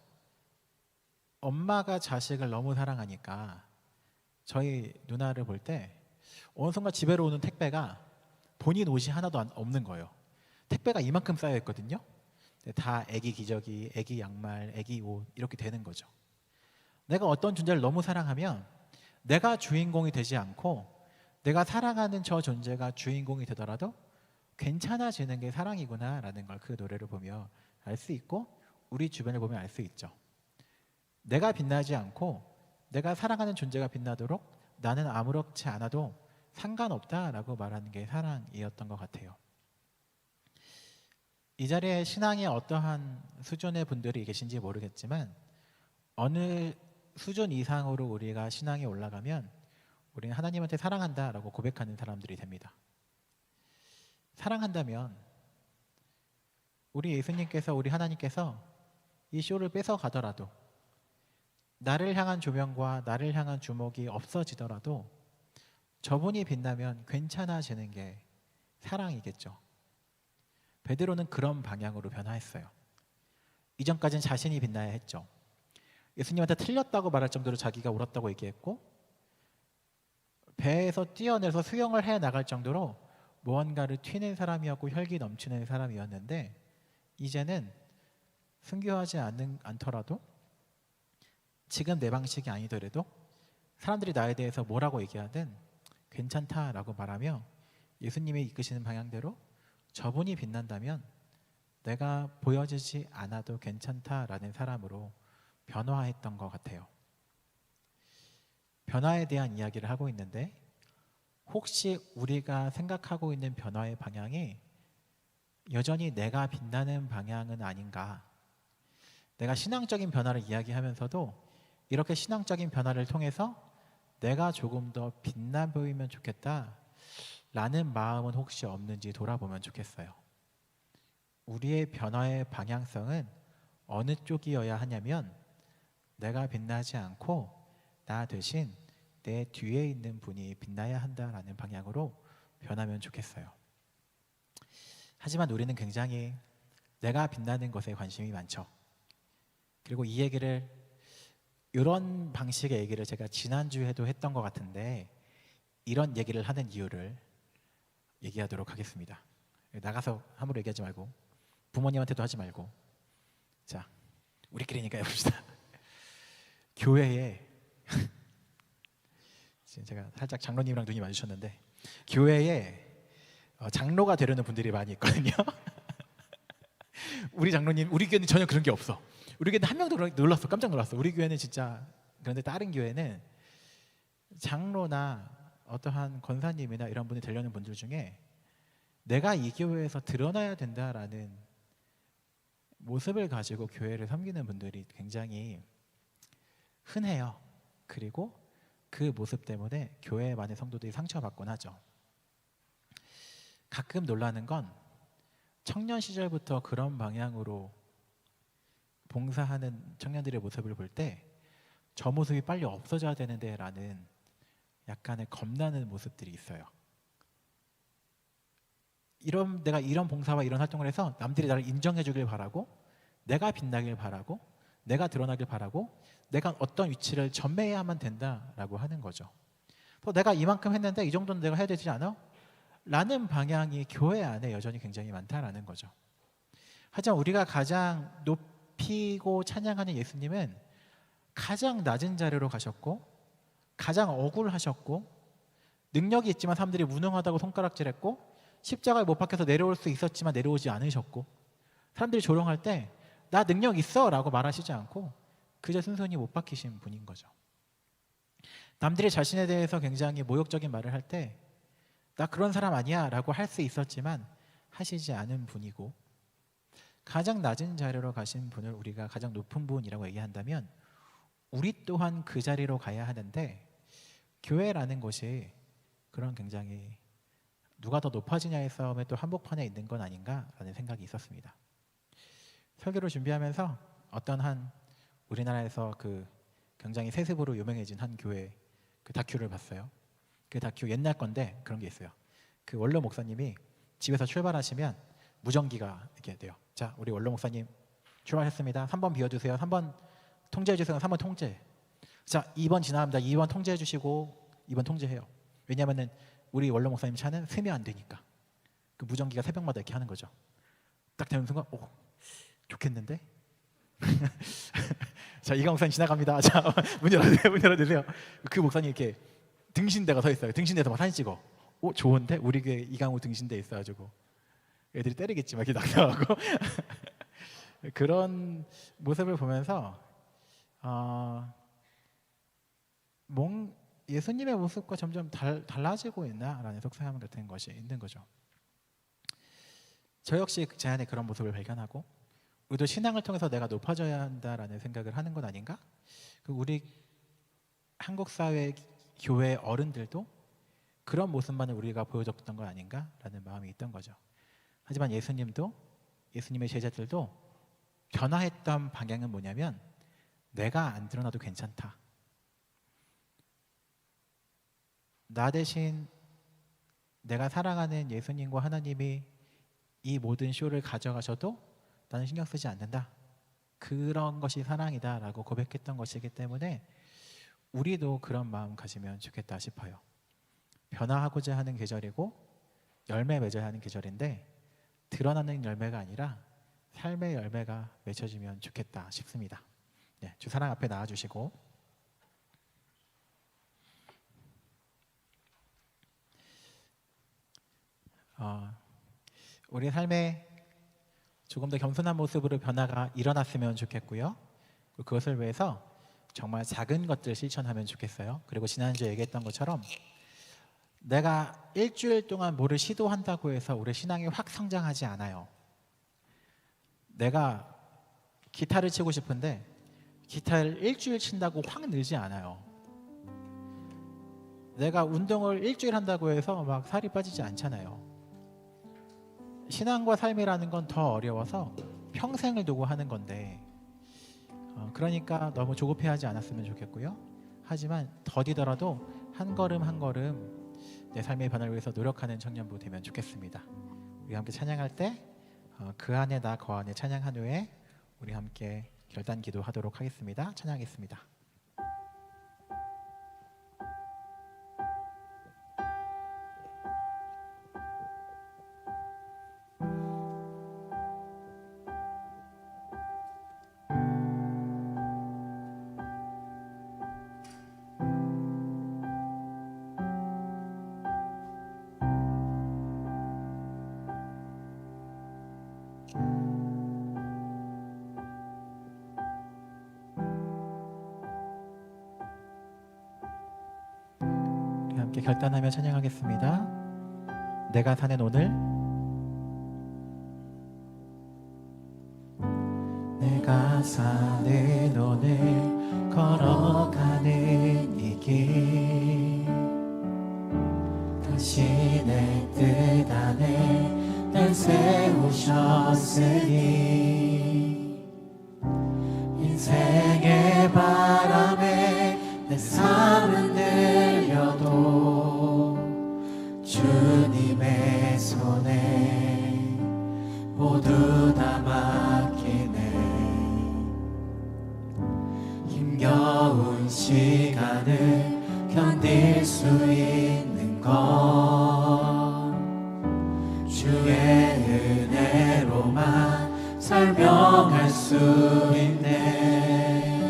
엄마가 자식을 너무 사랑하니까 저희 누나를 볼 때 어느 순간 집에로 오는 택배가 본인 옷이 하나도 없는 거예요. 택배가 이만큼 쌓여 있거든요. 다 애기 기저귀, 애기 양말, 애기 옷 이렇게 되는 거죠. 내가 어떤 존재를 너무 사랑하면 내가 주인공이 되지 않고 내가 사랑하는 저 존재가 주인공이 되더라도 괜찮아지는 게 사랑이구나 라는 걸 그 노래를 보며 알 수 있고 우리 주변을 보면 알 수 있죠. 내가 빛나지 않고 내가 사랑하는 존재가 빛나도록 나는 아무렇지 않아도 상관없다라고 말하는 게 사랑이었던 것 같아요. 이 자리에 신앙의 어떠한 수준의 분들이 계신지 모르겠지만 어느 수준 이상으로 우리가 신앙이 올라가면 우리는 하나님한테 사랑한다라고 고백하는 사람들이 됩니다. 사랑한다면 우리 예수님께서 우리 하나님께서 이 쇼를 뺏어 가더라도 나를 향한 조명과 나를 향한 주목이 없어지더라도 저분이 빛나면 괜찮아지는 게 사랑이겠죠. 베드로는 그런 방향으로 변화했어요. 이전까지는 자신이 빛나야 했죠. 예수님한테 틀렸다고 말할 정도로 자기가 옳았다고 얘기했고 배에서 뛰어내서 수영을 해 나갈 정도로 무언가를 튀는 사람이었고 혈기 넘치는 사람이었는데 이제는 순교하지 않더라도 지금 내 방식이 아니더라도 사람들이 나에 대해서 뭐라고 얘기하든 괜찮다라고 말하며 예수님이 이끄시는 방향대로 저분이 빛난다면 내가 보여지지 않아도 괜찮다라는 사람으로 변화했던 것 같아요. 변화에 대한 이야기를 하고 있는데 혹시 우리가 생각하고 있는 변화의 방향이 여전히 내가 빛나는 방향은 아닌가? 내가 신앙적인 변화를 이야기하면서도 이렇게 신앙적인 변화를 통해서 내가 조금 더 빛나 보이면 좋겠다 라는 마음은 혹시 없는지 돌아보면 좋겠어요. 우리의 변화의 방향성은 어느 쪽이어야 하냐면 내가 빛나지 않고 나 대신 내 뒤에 있는 분이 빛나야 한다라는 방향으로 변하면 좋겠어요. 하지만 우리는 굉장히 내가 빛나는 것에 관심이 많죠. 그리고 이 얘기를 이런 방식의 얘기를 제가 지난주에도 했던 것 같은데 이런 얘기를 하는 이유를 얘기하도록 하겠습니다. 나가서 함부로 얘기하지 말고 부모님한테도 하지 말고 자 우리끼리니까 해봅시다. 교회에 지금 제가 살짝 장로님이랑 눈이 마주쳤는데 교회에 장로가 되려는 분들이 많이 있거든요. 우리 장로님, 우리 교회는 전혀 그런 게 없어. 우리 교회는 한 명도 놀랐어. 깜짝 놀랐어. 우리 교회는 진짜. 그런데 다른 교회는 장로나 어떠한 권사님이나 이런 분이 되려는 분들 중에 내가 이 교회에서 드러나야 된다라는 모습을 가지고 교회를 섬기는 분들이 굉장히 흔해요. 그리고 그 모습 때문에 교회의 많은 성도들이 상처받곤 하죠. 가끔 놀라는 건 청년 시절부터 그런 방향으로 봉사하는 청년들의 모습을 볼 때 저 모습이 빨리 없어져야 되는데 라는 약간의 겁나는 모습들이 있어요. 내가 이런 봉사와 이런 활동을 해서 남들이 나를 인정해 주길 바라고 내가 빛나길 바라고 내가 드러나길 바라고 내가 어떤 위치를 전매해야만 된다라고 하는 거죠. 내가 이만큼 했는데 이 정도는 내가 해야 되지 않아? 라는 방향이 교회 안에 여전히 굉장히 많다라는 거죠. 하지만 우리가 가장 높이고 찬양하는 예수님은 가장 낮은 자리로 가셨고 가장 억울하셨고 능력이 있지만 사람들이 무능하다고 손가락질했고 십자가에 못 박혀서 내려올 수 있었지만 내려오지 않으셨고 사람들이 조롱할 때 나 능력 있어 라고 말하시지 않고 그저 순순히 못 박히신 분인 거죠. 남들이 자신에 대해서 굉장히 모욕적인 말을 할 때 나 그런 사람 아니야 라고 할 수 있었지만 하시지 않은 분이고 가장 낮은 자리로 가신 분을 우리가 가장 높은 분이라고 얘기한다면 우리 또한 그 자리로 가야 하는데 교회라는 것이 그런 굉장히 누가 더 높아지냐의 싸움에 또 한복판에 있는 건 아닌가라는 생각이 있었습니다. 설교를 준비하면서 어떤 한 우리나라에서 그 굉장히 세습으로 유명해진 한 교회 그 다큐를 봤어요. 그 다큐 옛날 건데 그런 게 있어요. 그 원로 목사님이 집에서 출발하시면 무전기가 이렇게 돼요. 자, 우리 원로 목사님 출발했습니다. 3번 비워주세요. 3번 통제해 주세요. 3번 통제. 자, 2번 지나갑니다. 2번 통제해 주시고 2번 통제해요. 왜냐하면은 우리 원로 목사님 차는 세면 안 되니까. 그 무전기가 새벽마다 이렇게 하는 거죠. 딱 되는 순간, 오, 좋겠는데? 자, 이강 목사님 지나갑니다. 자, 문 열어주세요. 문 열어주세요. 그 목사님 이렇게 등신대가 서 있어요. 등신대에서 막 사진 찍어. 오, 좋은데? 우리 교회 이강호 등신대 있어가지고 애들이 때리겠지 막 이렇게 낙서하고 그런 모습을 보면서 예수님의 모습과 점점 달라지고 있나라는 속상함 같은 것이 있는 거죠. 저 역시 제 안에 그런 모습을 발견하고 우리도 신앙을 통해서 내가 높아져야 한다라는 생각을 하는 건 아닌가? 우리 한국 사회 교회 어른들도 그런 모습만을 우리가 보여줬던 건 아닌가라는 마음이 있던 거죠. 하지만 예수님도 예수님의 제자들도 변화했던 방향은 뭐냐면 내가 안 드러나도 괜찮다. 나 대신 내가 사랑하는 예수님과 하나님이 이 모든 쇼를 가져가셔도 나는 신경 쓰지 않는다. 그런 것이 사랑이다라고 고백했던 것이기 때문에 우리도 그런 마음 가지면 좋겠다 싶어요. 변화하고자 하는 계절이고 열매 맺어야 하는 계절인데 드러나는 열매가 아니라 삶의 열매가 맺혀지면 좋겠다 싶습니다. 네, 주 사랑 앞에 나와주시고 우리 삶에 조금 더 겸손한 모습으로 변화가 일어났으면 좋겠고요. 그것을 위해서 정말 작은 것들 실천하면 좋겠어요. 그리고 지난주에 얘기했던 것처럼 내가 일주일 동안 뭐를 시도한다고 해서 우리 신앙이 확 성장하지 않아요. 내가 기타를 치고 싶은데 기타를 일주일 친다고 확 늘지 않아요. 내가 운동을 일주일 한다고 해서 막 살이 빠지지 않잖아요. 신앙과 삶이라는 건 더 어려워서 평생을 두고 하는 건데 그러니까 너무 조급해하지 않았으면 좋겠고요. 하지만 더디더라도 한 걸음 한 걸음 내 삶의 변화를 위해서 노력하는 청년부 되면 좋겠습니다. 우리 함께 찬양할 때 그 안에 나 거 안에 찬양한 후에 우리 함께 결단 기도하도록 하겠습니다. 찬양하겠습니다. 우리 함께 결단하며 찬양하겠습니다. 내가 사는 오늘, 내가 사는 오늘 걸어가는 이 길 당신의 뜻 안에 날 세우셨으니 인생의 바람에 내 삶은 들려도 주님의 손에 모두 다 맡기네. 힘겨운 시간을 견딜 수 있는 건 주의 은혜로만 설명할 수 있네.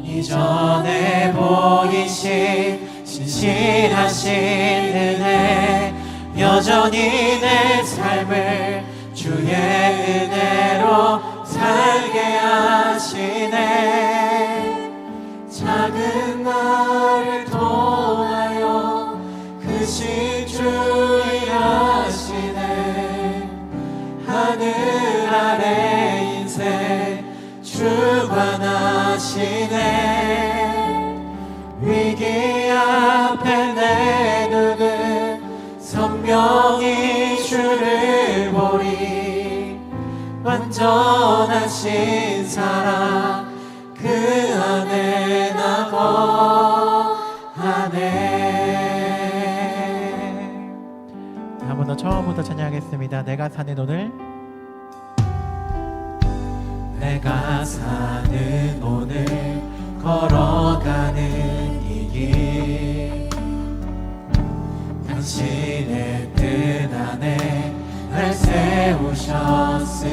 이전에 보이신 신실하신 은혜 여전히 내 삶을 주의 은혜로 살게 하시네. 작은 나를 통하여 크신 주 일하시네. 하늘 아래 인생 주관하시네. 위기 앞에 내 눈은 선명히 주를 보리. 완전하신 사랑 그 안에 나 거하네. 한 번 더 처음부터 찬양하겠습니다. 내가 사는 오늘, 내가 사는 오늘 걸어가는 이 길 당신의 뜻 안에 날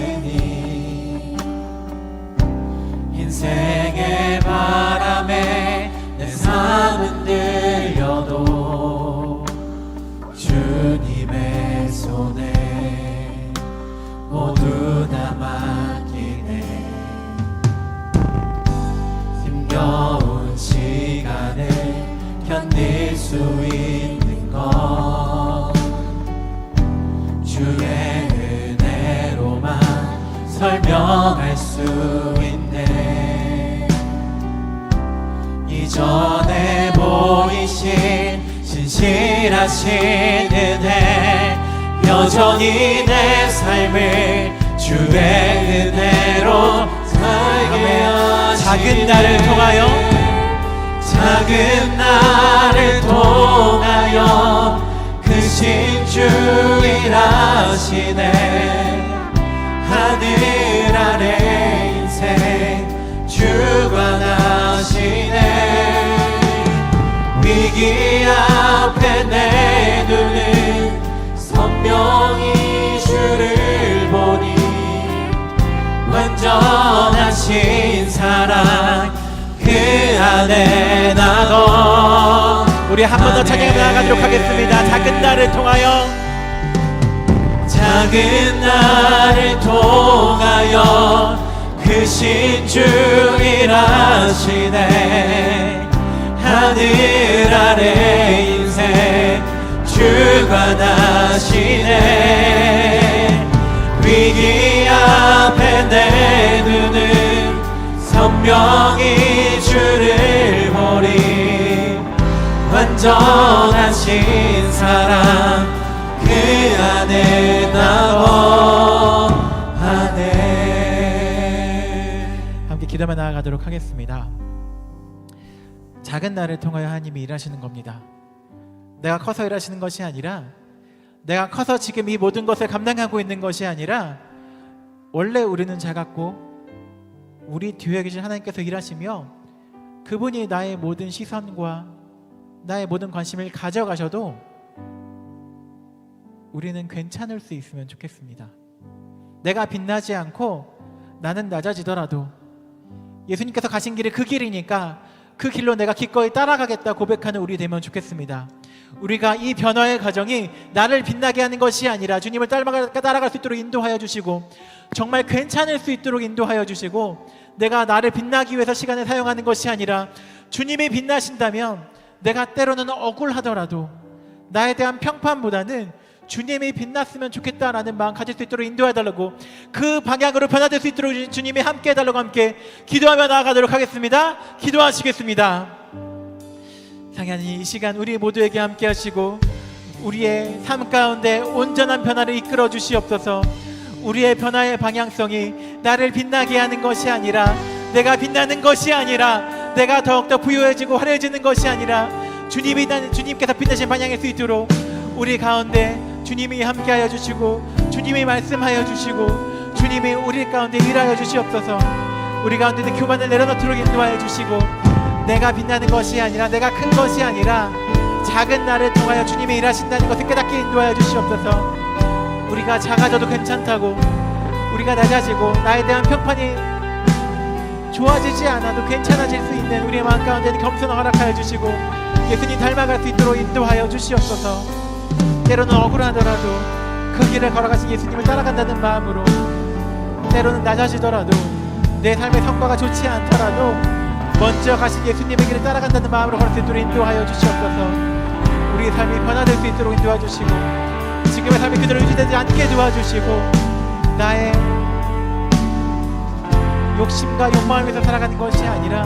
세우셨으니 인생의 바람에 내 삶은 들려도 주님의 손에 모두 다 맡기네. 힘겨운 시간을 견딜 수 있는 건 주의 은혜로만 설명할 수 있네. 이전에 보이신 신실하신 은혜 여전히 내 삶을 주의 은혜로 살게 하시네. 작은 나를 통하여, 작은 나를 통하여 크신 주 일하시네. 하늘 아래 인생 주관하시네. 위기 앞에 내 눈은 선명히 주를 보니 완전하신 사랑 그 안에 나도. 우리 한 번 더 찬양해 나가도록 하겠습니다. 작은 나를 통하여, 작은 나를 통하여 크신 주 일하시네. 하늘 아래 인생 주관하시네. 위기 앞에 내 눈은 선명히 주를 보리. 완전하신 사랑 그 안에 나 거하네. 함께 기도만 나아가도록 하겠습니다. 작은 나를 통하여 하나님이 일하시는 겁니다. 내가 커서 일하시는 것이 아니라, 내가 커서 지금 이 모든 것을 감당하고 있는 것이 아니라, 원래 우리는 작았고 우리 뒤에 계신 하나님께서 일하시며 그분이 나의 모든 시선과 나의 모든 관심을 가져가셔도 우리는 괜찮을 수 있으면 좋겠습니다. 내가 빛나지 않고 나는 낮아지더라도 예수님께서 가신 길이 그 길이니까 그 길로 내가 기꺼이 따라가겠다 고백하는 우리 되면 좋겠습니다. 우리가 이 변화의 과정이 나를 빛나게 하는 것이 아니라 주님을 따라갈 수 있도록 인도하여 주시고, 정말 괜찮을 수 있도록 인도하여 주시고, 내가 나를 빛나기 위해서 시간을 사용하는 것이 아니라 주님이 빛나신다면 내가 때로는 억울하더라도 나에 대한 평판보다는 주님이 빛났으면 좋겠다라는 마음 가질 수 있도록 인도해달라고, 그 방향으로 변화될 수 있도록 주님이 함께 해달라고 함께 기도하며 나아가도록 하겠습니다. 기도하시겠습니다. 상하나님, 이 시간 우리 모두에게 함께 하시고 우리의 삶 가운데 온전한 변화를 이끌어 주시옵소서. 우리의 변화의 방향성이 나를 빛나게 하는 것이 아니라, 내가 빛나는 것이 아니라, 내가 더욱더 부유해지고 화려해지는 것이 아니라 주님께서 빛나신 방향일 수 있도록 우리 가운데 주님이 함께하여 주시고 주님이 말씀하여 주시고 주님이 우리 가운데 일하여 주시옵소서. 우리 가운데 교만을 내려놓도록 인도하여 주시고, 내가 빛나는 것이 아니라, 내가 큰 것이 아니라 작은 나를 통하여 주님이 일하신다는 것을 깨닫게 인도하여 주시옵소서. 우리가 작아져도 괜찮다고, 우리가 낮아지고 나에 대한 평판이 좋아지지 않아도 괜찮아질 수 있는 우리의 마음 가운데는 겸손을 허락하여 주시고 예수님 닮아갈 수 있도록 인도하여 주시옵소서. 때로는 억울하더라도 그 길을 걸어가신 예수님을 따라간다는 마음으로, 때로는 낮아지더라도 내 삶의 성과가 좋지 않더라도 먼저 가신 예수님의 길을 따라간다는 마음으로 걸을 수 있도록 인도하여 주시옵소서. 우리의 삶이 변화될 수 있도록 인도해 주시고, 지금의 삶이 그대로 유지되지 않게 도와주시고, 나의 욕심과 욕망을 위해서 살아가는 것이 아니라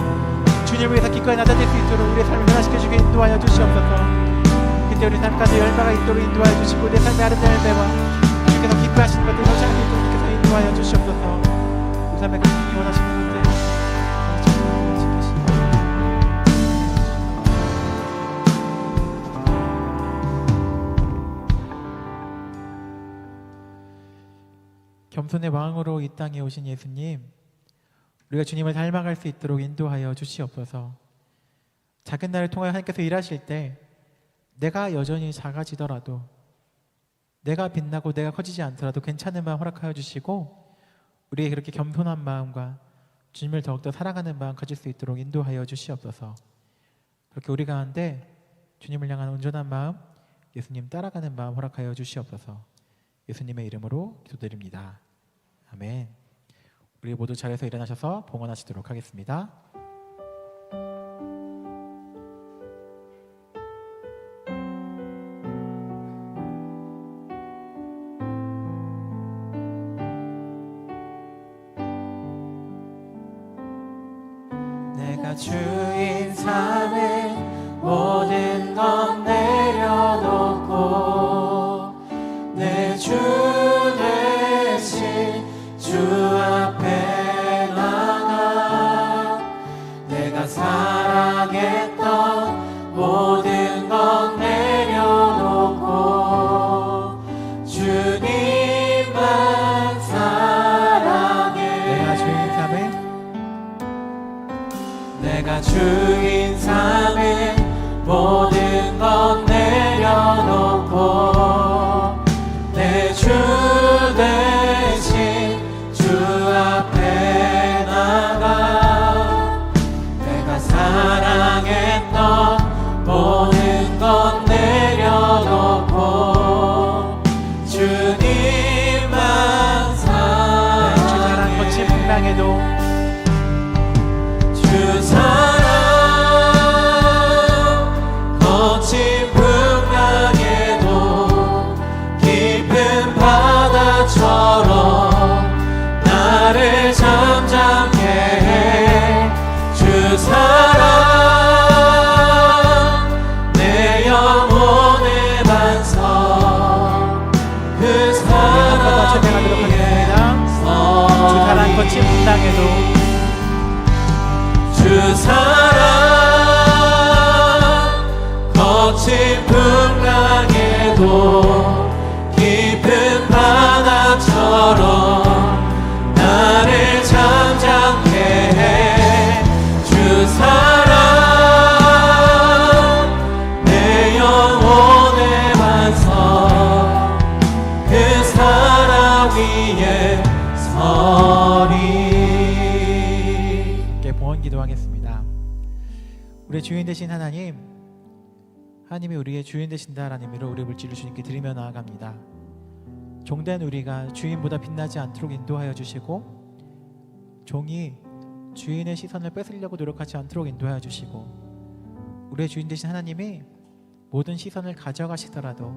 주님을 위해서 기꺼이 낮아질 수 있도록 우리의 삶을 변화시켜주게 인도하여 주시옵소서. 그때 우리 삶까지 열매가 있도록 인도하여 주시고, 내 삶의 아름다운 열매와 주께서 기뻐하시는 것들을 성취할 수 있도록 주께서 인도하여 주시옵소서. 우리 삶에 그분이 원하시는 것들 겸손의 왕으로 이 땅에 오신 예수님, 우리가 주님을 닮아갈 수 있도록 인도하여 주시옵소서. 작은 나를 통하여 하나님께서 일하실 때 내가 여전히 작아지더라도, 내가 빛나고 내가 커지지 않더라도 괜찮은 마음 허락하여 주시고, 우리의 그렇게 겸손한 마음과 주님을 더욱더 사랑하는 마음 가질 수 있도록 인도하여 주시옵소서. 그렇게 우리 가운데 주님을 향한 온전한 마음, 예수님 따라가는 마음 허락하여 주시옵소서. 예수님의 이름으로 기도드립니다. 아멘. 우리 모두 자리에서 일어나셔서 봉헌하시도록 하겠습니다. 내가 주인 삶에 모든 것 내려놓고 내 주 대신 주 앞에 나가 내가 사랑했던 모든 것 내려놓고 주님만 사랑해. 내가 주인 삶에 모든 거친 풍랑에도 주 사랑 거친 풍랑에도 깊은 바다처럼 나를 잠잠케 해. 주 사랑 내 영혼의 반석 그 사랑 위에 서리. 함께 봉헌 기도하겠습니다. 우리 주인 되신 하나님, 하나님이 우리의 주인 되신다라는 의미로 우리 물질을 주님께 드리며 나아갑니다. 종된 우리가 주인보다 빛나지 않도록 인도하여 주시고, 종이 주인의 시선을 뺏으려고 노력하지 않도록 인도하여 주시고, 우리의 주인 되신 하나님이 모든 시선을 가져가시더라도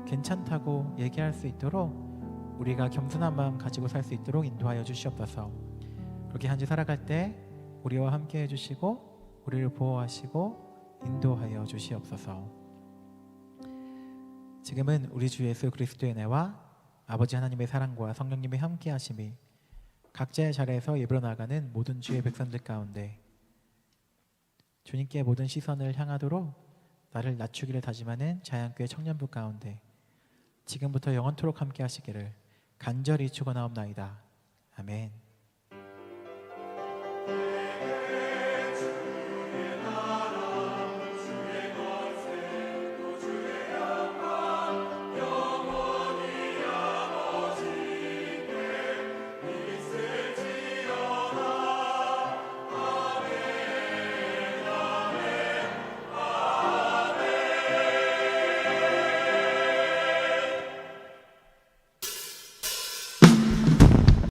괜찮다고 얘기할 수 있도록 우리가 겸손한 마음 가지고 살 수 있도록 인도하여 주시옵소서. 그렇게 한 주 살아갈 때 우리와 함께 해주시고 우리를 보호하시고 인도하여 주시옵소서. 지금은 우리 주 예수 그리스도의 은혜와 아버지 하나님의 사랑과 성령님의 함께 하심이 각자의 자리에서 예배로 나가는 모든 주의 백성들 가운데 주님께 모든 시선을 향하도록 나를 낮추기를 다짐하는 자연교회 청년부 가운데 지금부터 영원토록 함께 하시기를 간절히 축원하옵나이다. 아멘.